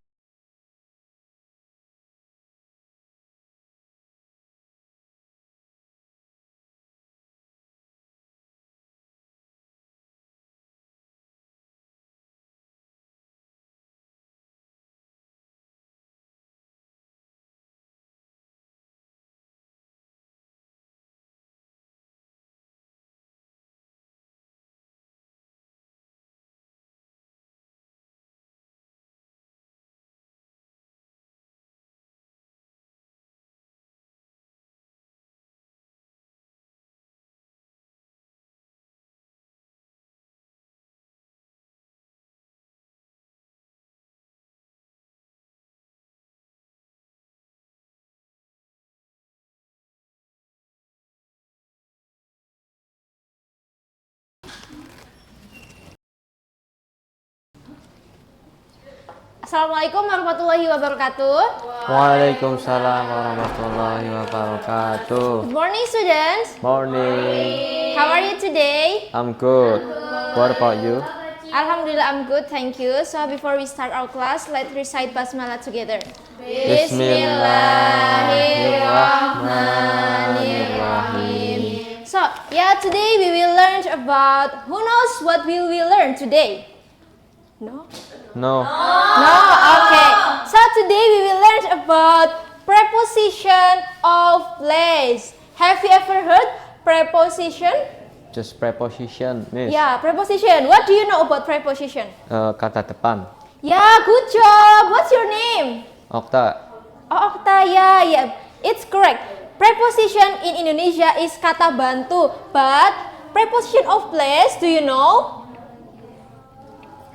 Assalamualaikum warahmatullahi wabarakatuh. Waalaikumsalam warahmatullahi wabarakatuh. Good morning, students. Morning. How are you today? I'm good. What about you? Alhamdulillah, I'm good, thank you. So before we start our class, let's recite Basmalah together. Bismillahirrahmanirrahim. So, yeah, today we will learn about, who knows what will we learn today? No? No. No, okay. So today we will learn about preposition of place. Have you ever heard preposition? Just preposition, Miss. Yeah, preposition. What do you know about preposition? Kata depan. Yeah, good job. What's your name? Okta. Oh, Okta. Yeah. It's correct. Preposition in Indonesia is kata bantu, but preposition of place, do you know?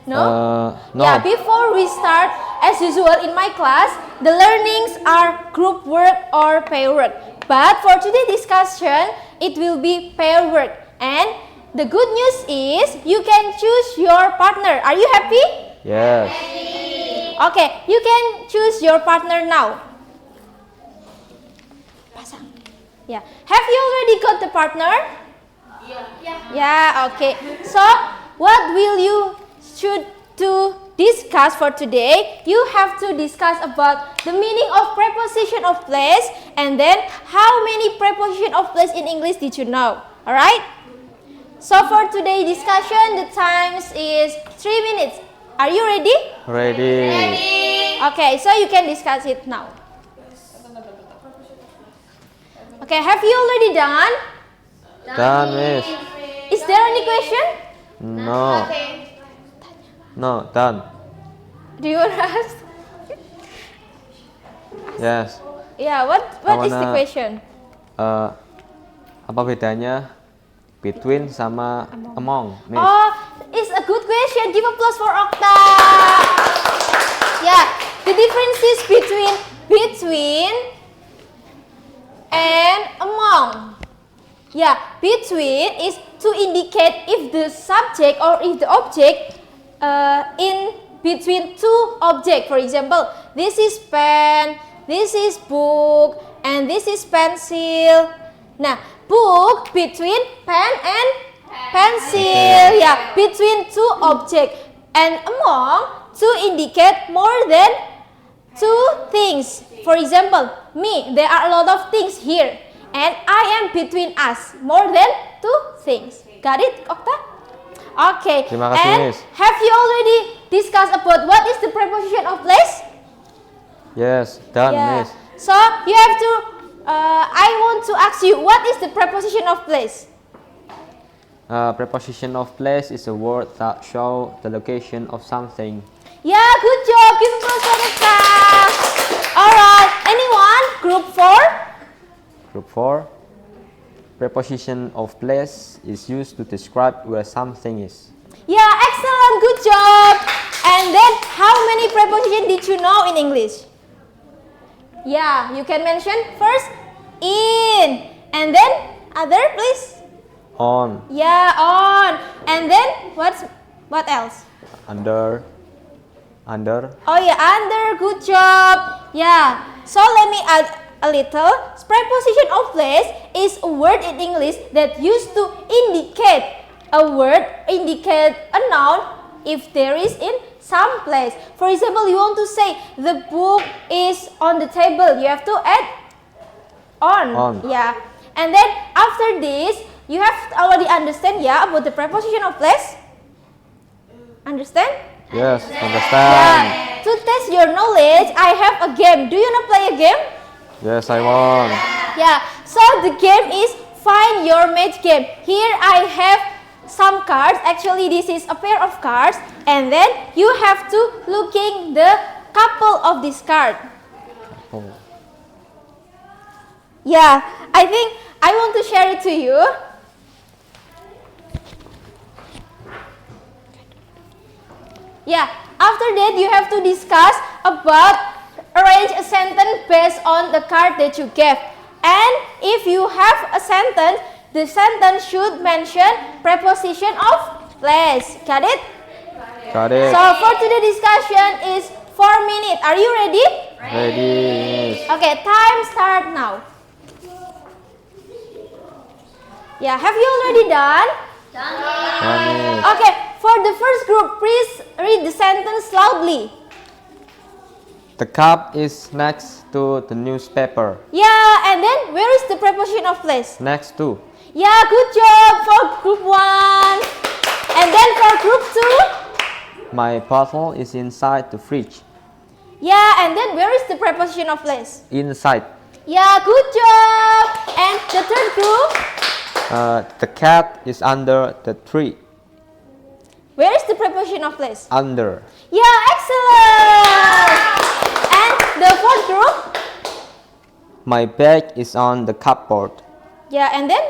No? No. Yeah, before we start, as usual in my class, the learnings are group work or pair work. But for today's discussion, it will be pair work. And the good news is you can choose your partner. Are you happy? Yes. Okay, you can choose your partner now. Pasang. Yeah. Have you already got the partner? Yeah, okay. So, what will you should to discuss for today? You have to discuss about the meaning of preposition of place, and then how many preposition of place in English did you know? Alright? So for today's discussion, the time is 3 minutes. Are you ready? Ready. Okay, so you can discuss it now. Okay, have you already done? Done, Miss. Is there any question? No. No, done. Do you want to ask? Yes. Yeah, what is the question? Apa bedanya between sama among, Miss? Oh, it's a good question. Give applause for Okta. Yeah, the differences between and among. Yeah, between is to indicate if the subject or if the object in between two objects. For example, this is pen, this is book, and this is pencil. Nah, book between pen and pencil. Yeah, between two objects. And among to indicate more than two things. For example, me, there are a lot of things here, and I am between us, more than two things. Got it, Okta? Okay. Terima kasih, And Miss. have you already discussed about what is the preposition of place? Yes, done, Miss. So you have to. I want to ask you, what is the preposition of place? Preposition of place is a word that show the location of something. Yeah, good job. Give applause for the staff. Alright, anyone? Group 4? Group 4. Preposition of place is used to describe where something is. Yeah, excellent. Good job. And then, how many prepositions did you know in English? Yeah, you can mention first in, and then other, please. On, Yeah, on, and then what else? under, Oh yeah, under. Good job. Yeah. So let me add a little. Preposition of place is a word in English that used to indicate a word, indicate a noun if there is in some place. For example, you want to say the book is on the table. You have to add on. Yeah. And then after this, you have already understand about the preposition of place. Understand? yes, Yeah. understand. To test your knowledge, I have a game. Do you want to play a game? Yes, I want. Yeah. So the game is find your match game. Here I have some cards. Actually, this is a pair of cards, and then you have to looking the couple of this card. Oh. Yeah, I think I want to share it to you. Yeah, after that you have to discuss about arrange a sentence based on the card that you gave. And if you have a sentence, the sentence should mention preposition of place. Got it? Got it. So for today's discussion is 4 minutes. Are you ready? Ready. Yes. Okay, time start now. Yeah, have you already done? Done it. Okay, for the first group, please read the sentence loudly. The cup is next to the newspaper. Yeah, and then where is the preposition of place? Next to. Yeah, good job for group 1. And then for group 2? My bottle is inside the fridge. Yeah, and then where is the preposition of place? Inside. Yeah, good job. And the third group? The cat is under the tree. Where is the preposition of place? Under. Yeah, excellent. And the fourth group? My bag is on the cupboard. Yeah, and then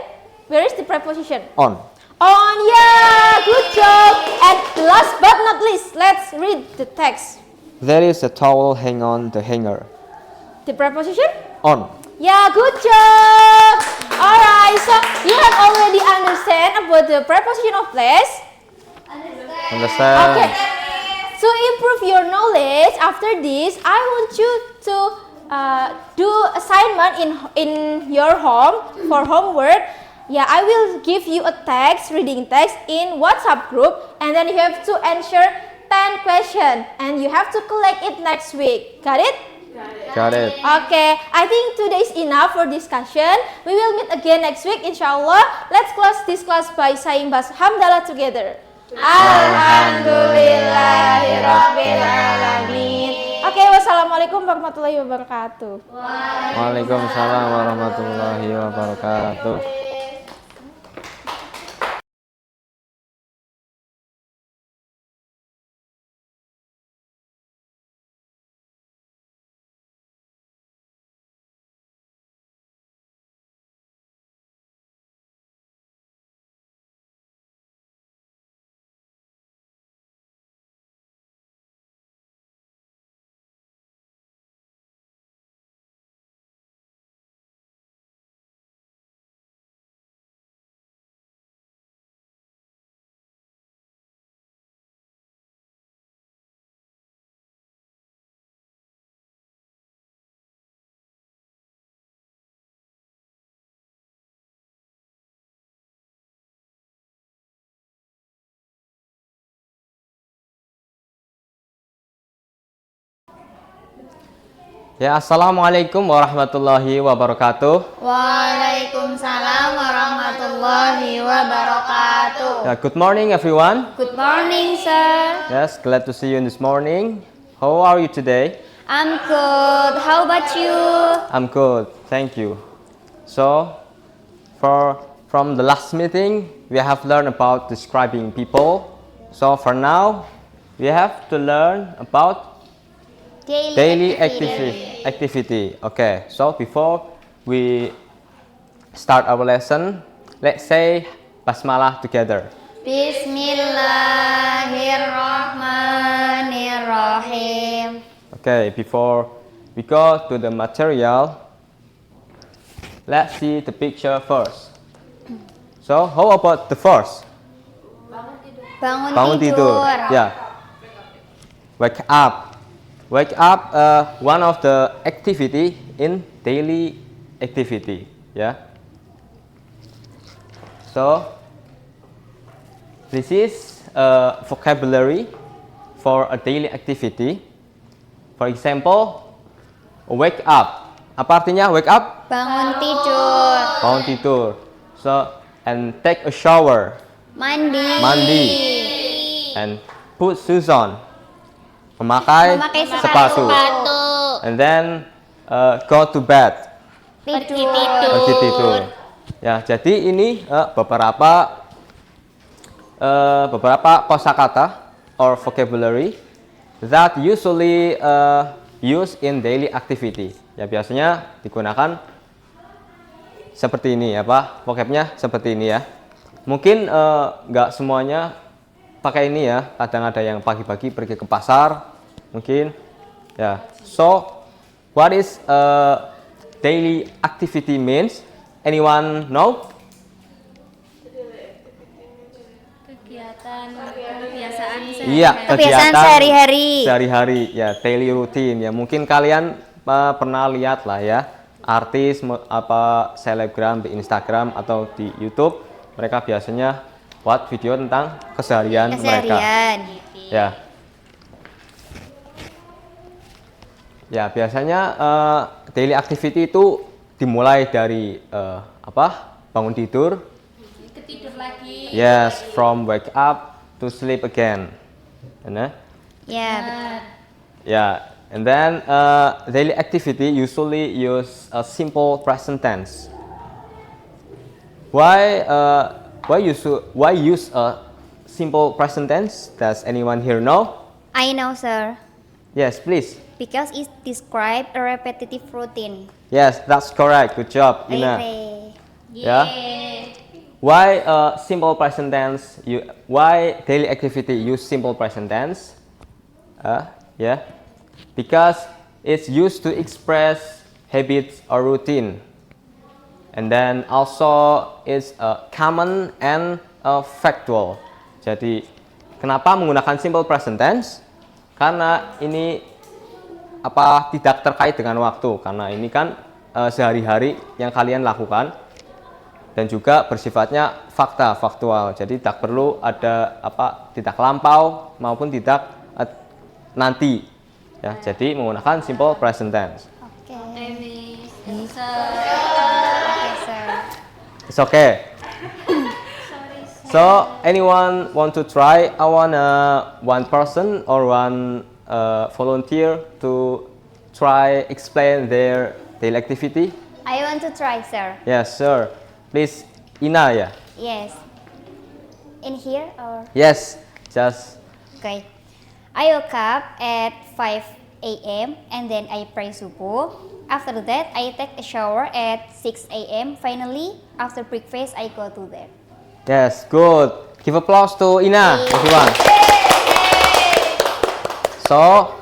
where is the preposition? On. On, yeah, good job. And last but not least, let's read the text. There is a towel hang on the hanger. The preposition? On. Yeah, good job. Alright, so you have already understand about the preposition of place. Understand? Okay. To improve your knowledge, after this, I want you to do assignment in your home for homework. Yeah, I will give you a text, reading text in WhatsApp group, and then you have to answer 10 questions, and you have to collect it next week. Got it? Got it. Okay, I think today is enough for discussion. We will meet again next week, inshallah. Let's close this class by saying Hamdalah together. Alhamdulillahirabbil alamin. Oke, wassalamualaikum warahmatullahi wabarakatuh. Waalaikumsalam warahmatullahi wabarakatuh. Ya, assalamualaikum warahmatullahi wabarakatuh. Waalaikumsalam warahmatullahi wabarakatuh. Good morning, everyone. Good morning, sir. Yes, glad to see you this morning. How are you today? I'm good. How about you? I'm good, thank you. So, from the last meeting, we have learned about describing people. So for now, we have to learn about daily activity. Okay, so before we start our lesson, let's say basmalah together. Bismillahirrahmanirrahim. Okay, before we go to the material, let's see the picture first. So, how about the first? Bangun tidur. Yeah. Wake up. Wake up, one of the activity in daily activity. Yeah. So, this is a vocabulary for a daily activity. For example, wake up. Apa artinya wake up? Bangun tidur. Bangun tidur. So, and take a shower. Mandi. And put shoes on. Memakai sepatu. And then go to bed. Pergi Pergi tidur. Ya, jadi ini beberapa kosakata or vocabulary that usually used in daily activity. Ya, biasanya digunakan seperti ini ya, Pak. Vocabnya seperti ini ya. Mungkin nggak semuanya pakai ini ya. Kadang ada yang pagi-pagi pergi ke pasar, mungkin. Ya. So, what is daily activity means? Anyone know? Kebiasaan sehari-hari. Sehari-hari ya, daily routine ya. Mungkin kalian pernah lihat lah ya, artis selebgram di Instagram atau di YouTube, mereka biasanya buat video tentang keseharian mereka. Ya. Ya, biasanya daily activity itu dimulai dari bangun tidur. Ketidur lagi. Yes, from wake up to sleep again. Yeah, and then daily activity usually use a simple present tense. Why use a simple present tense? Does anyone here know? I know, sir. Yes, please. Because it describes a repetitive routine. Yes, that's correct. Good job, Ina. Yeah. Why simple present tense? Why daily activity use simple present tense? Yeah, because it's used to express habits or routine, and then also it's common and factual. Jadi, kenapa menggunakan simple present tense? Karena ini tidak terkait dengan waktu, karena ini kan sehari-hari yang kalian lakukan. Dan juga bersifatnya faktual. Jadi tidak perlu ada tidak lampau maupun tidak nanti. Ya, jadi menggunakan simple present tense. It's okay. So anyone want to try? I want one person or one volunteer to try explain their daily activity. I want to try, sir. Yes, sir. Please, Ina ya? Yes. In here or? Yes, just. Okay. I woke up at 5 a.m. and then I pray subuh. After that, I take a shower at 6 a.m. Finally, after breakfast, I go to bed. Yes, good. Give applause to Ina, everyone. So,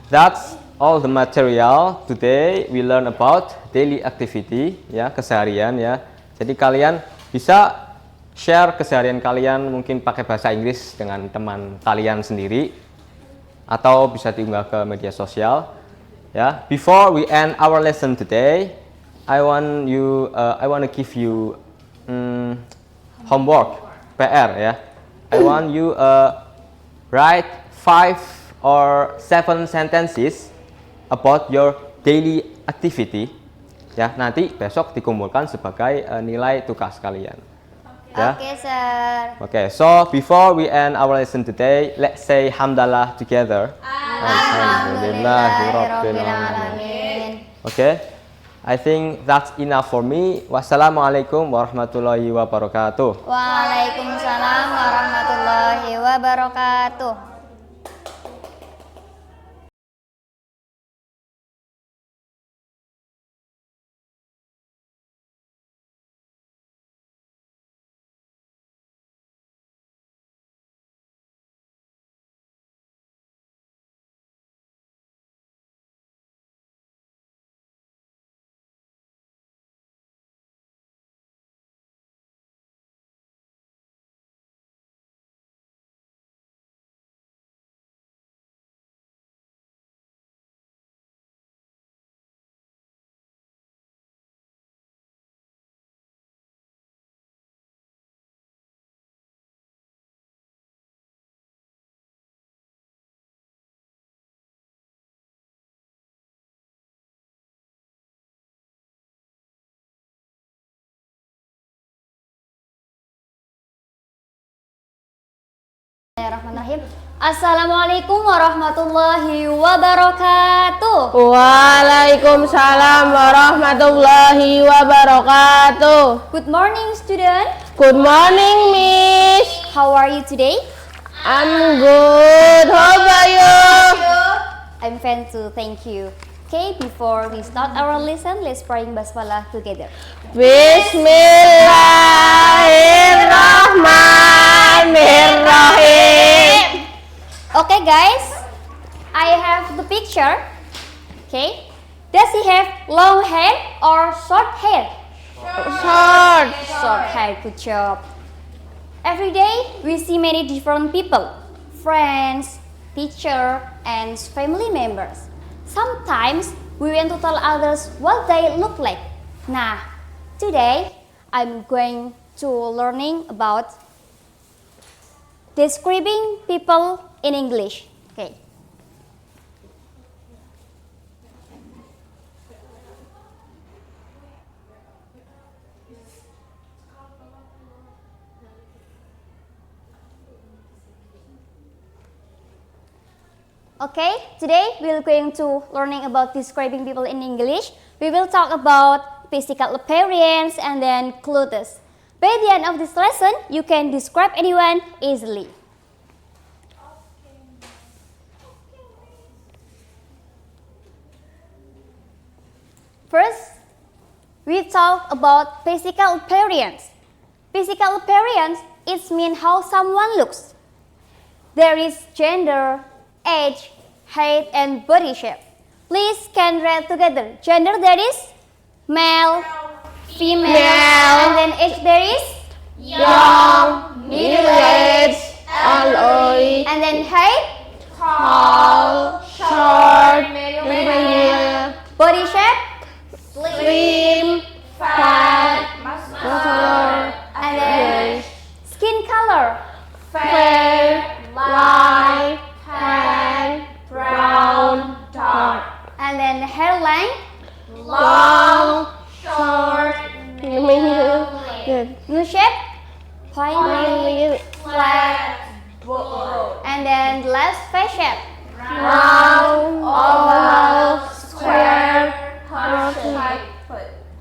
that's all the material. Today we learn about daily activity, ya, keseharian ya. Jadi kalian bisa share keseharian kalian mungkin pakai bahasa Inggris dengan teman kalian sendiri atau bisa diunggah ke media sosial. Ya, before we end our lesson today, I want to give you homework, PR ya. I want you write 5 or 7 sentences about your daily activity. Ya, nanti besok dikumpulkan sebagai nilai tugas kalian. Ya. Okay, sir. Okay, so before we end our lesson today, let's say hamdalah together. Alhamdulillahirabbil alamin. Okay. I think that's enough for me. Wassalamualaikum warahmatullahi wabarakatuh. Waalaikumsalam warahmatullahi wabarakatuh. Bismillahirrahmanirrahim. Assalamualaikum warahmatullahi wabarakatuh. Waalaikumsalam warahmatullahi wabarakatuh. Good morning, student. Good morning, Miss. How are you today? I'm good. How about you? I'm fine too, thank you. Okay, before we start our lesson, let's pray basmalah together. Bismillahirrahmanirrahim. Okay, guys, I have the picture. Okay, does he have long hair or short hair? Short. Short hair, good job. Every day we see many different people, friends, teacher, and family members. Sometimes we want to tell others what they look like. Nah, today I'm going to learning about describing people in English. Okay. Okay, today we're going to learning about describing people in English. We will talk about physical appearance and then clothes. By the end of this lesson, you can describe anyone easily. First, we talk about physical appearance. Physical appearance, it means how someone looks. There is gender, age, height, and body shape. Please can read together. Gender, there is male, female, and then age, there is Young, middle-aged, elderly, and then height, tall, short, medium, body shape, slim, fat, muscular, and then skin color, fair, light, tan, brown, dark, and then hair length, long, short, medium, nose shape, pointy, flat, and then the last face shape. round, oval, square, heart-shaped.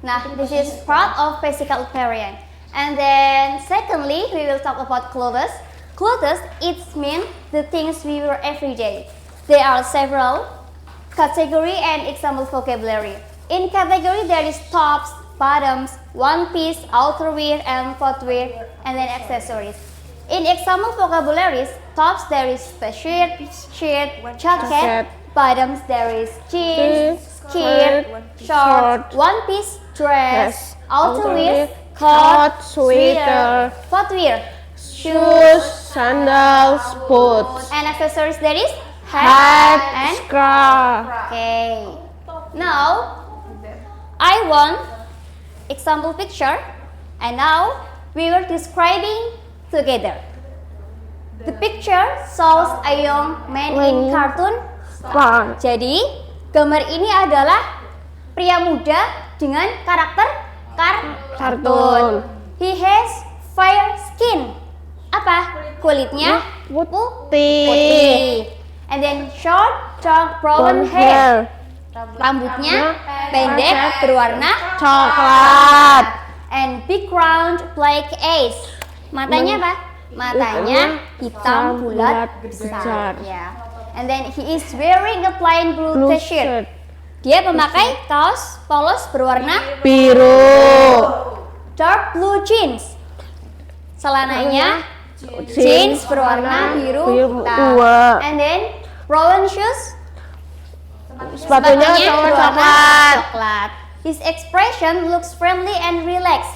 Now, this is part of physical appearance. And then secondly, we will talk about clothes. Clothes, it means the things we wear every day. There are several category and example vocabulary. In category, there is tops, bottoms, one piece, outerwear, and footwear, and then accessories. In example vocabularies, tops there is the shirt, jacket, bottoms there is jeans, skirt, short, one piece, dress, outerwear, coat, sweater, footwear, Shoes, sandals, boots, and accessories there is hat and scarf. okay. Now I want example picture, and now we were describing together. The picture shows a young man in cartoon. Jadi gambar ini adalah pria muda dengan karakter kartun. He has fair skin. Apa? Kulitnya putih. And then short dark brown hair. Rambutnya pendek berwarna Coklat. and big round black eyes. Matanya apa? Matanya hitam bulat besar. Ya. And then he is wearing a plain blue t-shirt. Dia memakai kaos polos berwarna Biru. dark blue jeans. Celananya jeans berwarna biru hitam. And then rollin shoes. Sepatunya coklat. His expression looks friendly and relaxed.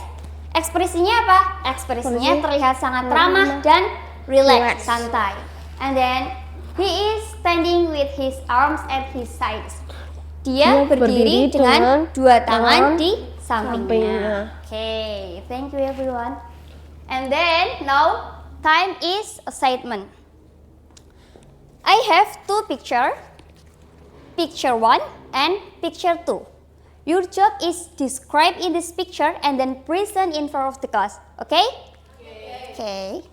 Ekspresinya apa? Ekspresinya terlihat sangat ramah dan relax, santai. And then he is standing with his arms at his sides. Dia berdiri dengan dua tangan di sampingnya. Okay, thank you everyone. And then now time is assignment. I have two picture. Picture 1 and picture 2. Your job is describe in this picture and then present in front of the class. Okay? Okay.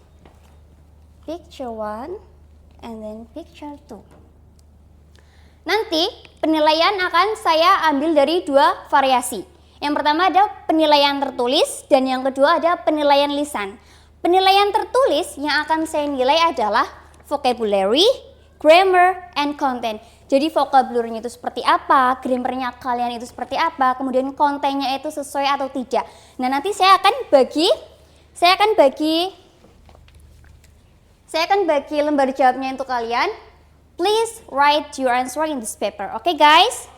Picture 1 and then picture 2. Nanti penilaian akan saya ambil dari dua variasi. Yang pertama ada penilaian tertulis dan yang kedua ada penilaian lisan. Penilaian tertulis yang akan saya nilai adalah vocabulary, grammar, and content. Jadi vocabulary-nya itu seperti apa, grammarnya kalian itu seperti apa, kemudian kontennya itu sesuai atau tidak. Nah, nanti saya akan bagi lembar jawabnya untuk kalian. Please write your answer in this paper. Okay, guys?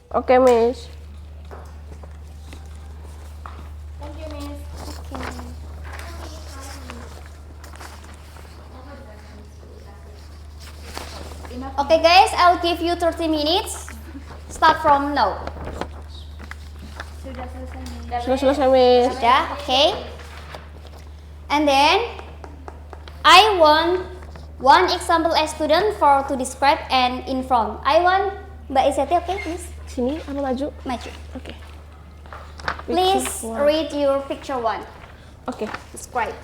Oke, Miss. Okay guys, I'll give you 30 minutes. Start from now. Sudah selesai, Miss. Sudah, okay. And then I want one example a student for to describe and inform. I want Mbak Izati, okay, please. Sini, aku maju. Maju. Oke. Please read your picture 1. Oke. Describe.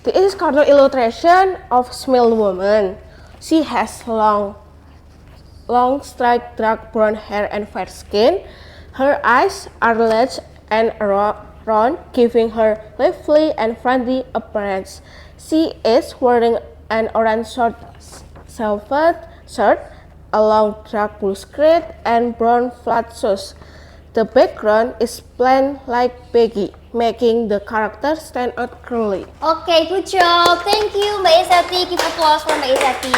This is cartoon illustration of small woman. She has long, straight, dark brown hair and fair skin. Her eyes are large and round, giving her lively and friendly appearance. She is wearing an orange short velvet shirt, a long dark blue skirt, and brown flat shoes. The background is plain like baggy, making the character stand out clearly. Okay, good job. Thank you Mbak Izati. Give applause for Mbak Izati.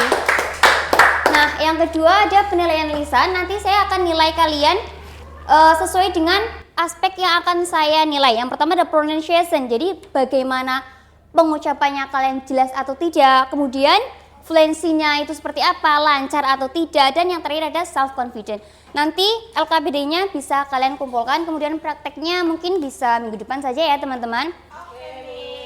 Nah, yang kedua ada penilaian lisan. Nanti saya akan nilai kalian sesuai dengan aspek yang akan saya nilai. Yang pertama ada pronunciation. Jadi bagaimana pengucapannya kalian jelas atau tidak. Kemudian fluensinya itu seperti apa, lancar atau tidak. Dan yang terakhir ada self confident. Nanti LKPD-nya bisa kalian kumpulkan. Kemudian prakteknya mungkin bisa minggu depan saja ya teman-teman.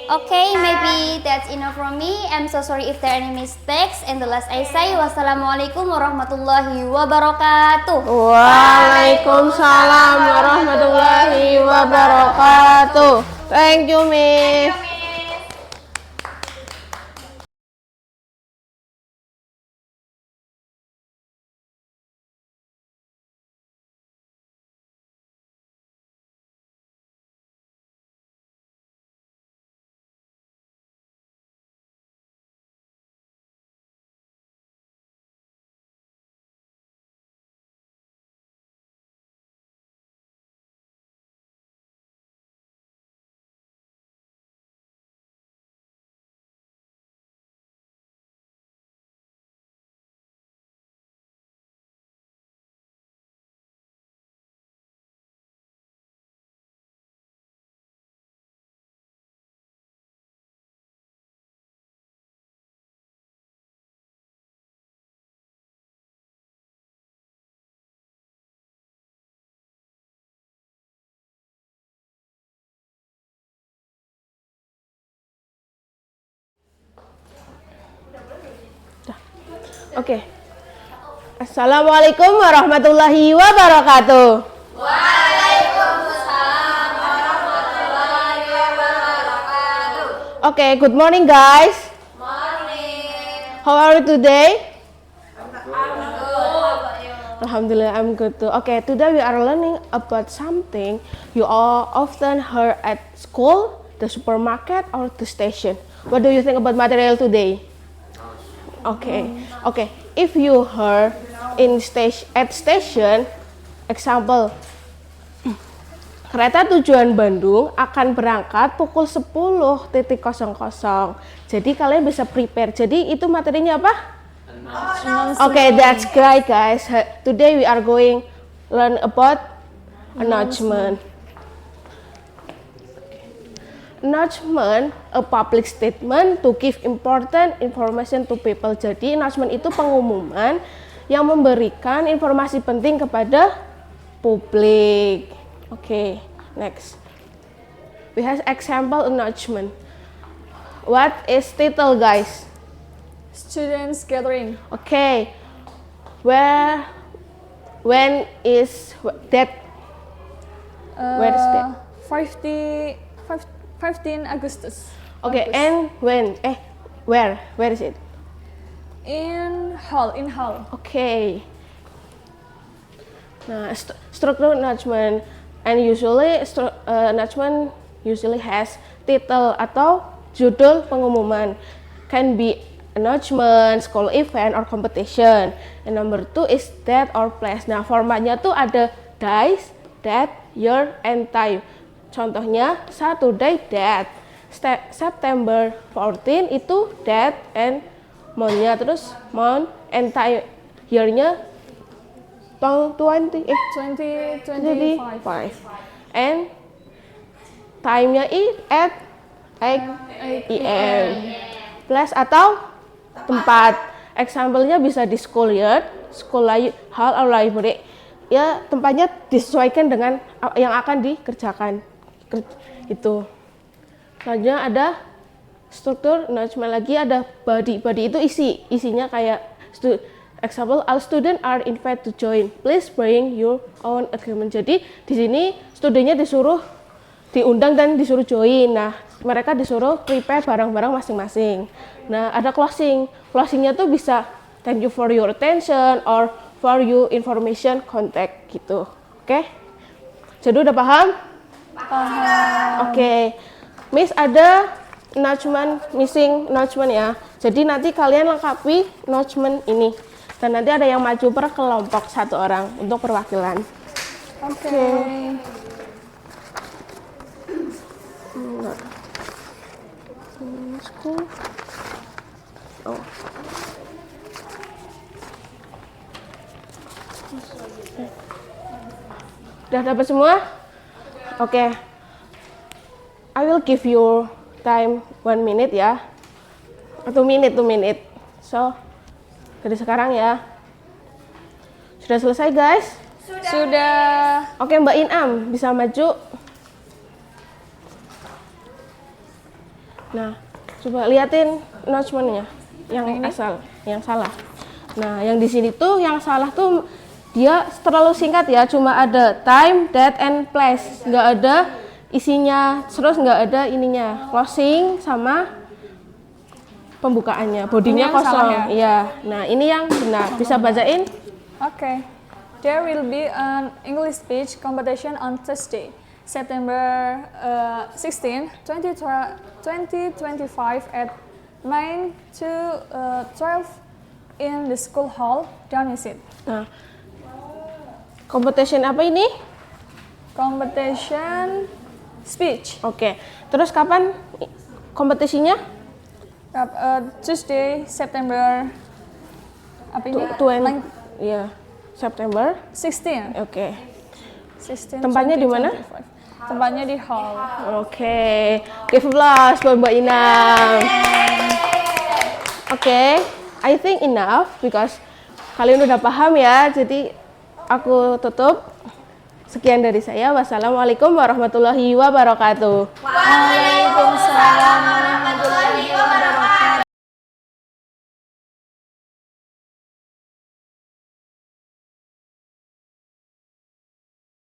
Okay, maybe that's enough from me. I'm so sorry if there are any mistakes. And the last I say, wassalamualaikum warahmatullahi wabarakatuh. Waalaikumsalam warahmatullahi wabarakatuh. Thank you, Miss. Oke. Assalamualaikum warahmatullahi wabarakatuh. Waalaikumsalam warahmatullahi wabarakatuh. Okay, good morning guys. Morning. How are you today? Alhamdulillah, I'm good too. Okay, today we are learning about something you all often heard at school, the supermarket, or the station. What do you think about material today? Okay, okay. If you heard at station, example, kereta tujuan Bandung akan berangkat pukul 10.00. Jadi kalian bisa prepare. Jadi itu materinya apa? Okay, that's great guys. Today we are going learn about announcement. Announcement, a public statement to give important information to people. Jadi announcement itu pengumuman yang memberikan informasi penting kepada publik. Okay, next. We have example announcement. What is title, guys? Students gathering. Okay. When is that? Where is that? 15 Agustus. Okay, and when? Where? Where is it? In hall. Okay. Nah, structure announcement. And usually announcement usually has title atau judul pengumuman. Can be announcement, school event, or competition. And number 2 is date or place. Nah, formatnya tuh ada days, date, year, and time. Contohnya Saturday date, September 14 itu date and month-nya, terus month and time, year-nya 2025 and time-nya at 8 PM. Place atau tempat. Example-nya bisa di school yard, school hall, or library. Ya, tempatnya disesuaikan dengan yang akan dikerjakan. Itu. Selanjutnya ada struktur announcement lagi, ada body. Body itu isinya kayak example, all students are invited to join. Please bring your own agreement. Jadi di sini studennya diundang dan disuruh join. Nah, mereka disuruh prepare barang-barang masing-masing. Nah, ada closing. Closingnya tuh bisa thank you for your attention or for your information contact gitu. Oke? Jadi udah paham? Paham. Oke. Miss ada missing announcement ya. Jadi nanti kalian lengkapi announcement ini. Dan nanti ada yang maju per kelompok 1 orang untuk perwakilan. Oke. Udah dapat semua? Oke. I will give you time 1 minute ya. 2 minute. So, dari sekarang ya. Sudah selesai guys? Sudah. Oke, Mbak Inam bisa maju. Nah, coba liatin announcement-nya yang asal, yang salah. Nah, yang di sini tuh yang salah tuh dia terlalu singkat ya, cuma ada time, date, and place. Nggak ada isinya, terus nggak ada ininya, closing sama pembukaannya, bodinya kosong. Iya. Nah, ini yang benar. Bisa bacain? Okay. There will be an English speech competition on Thursday, September 16, 2025 at 9 to 12 in the school hall, Downingseed. Nah, competition apa ini? Competition speech. Oke. Terus kapan kompetisinya? Tuesday, September apa ini? Ya, September 16. Oke. 16. Tempatnya di mana? Tempatnya di hall. Oke. Give applause buat Mbak Inam. Oke. I think enough because kalian udah paham ya. Jadi aku tutup. Sekian dari saya. Wassalamualaikum warahmatullahi wabarakatuh. Waalaikumsalam.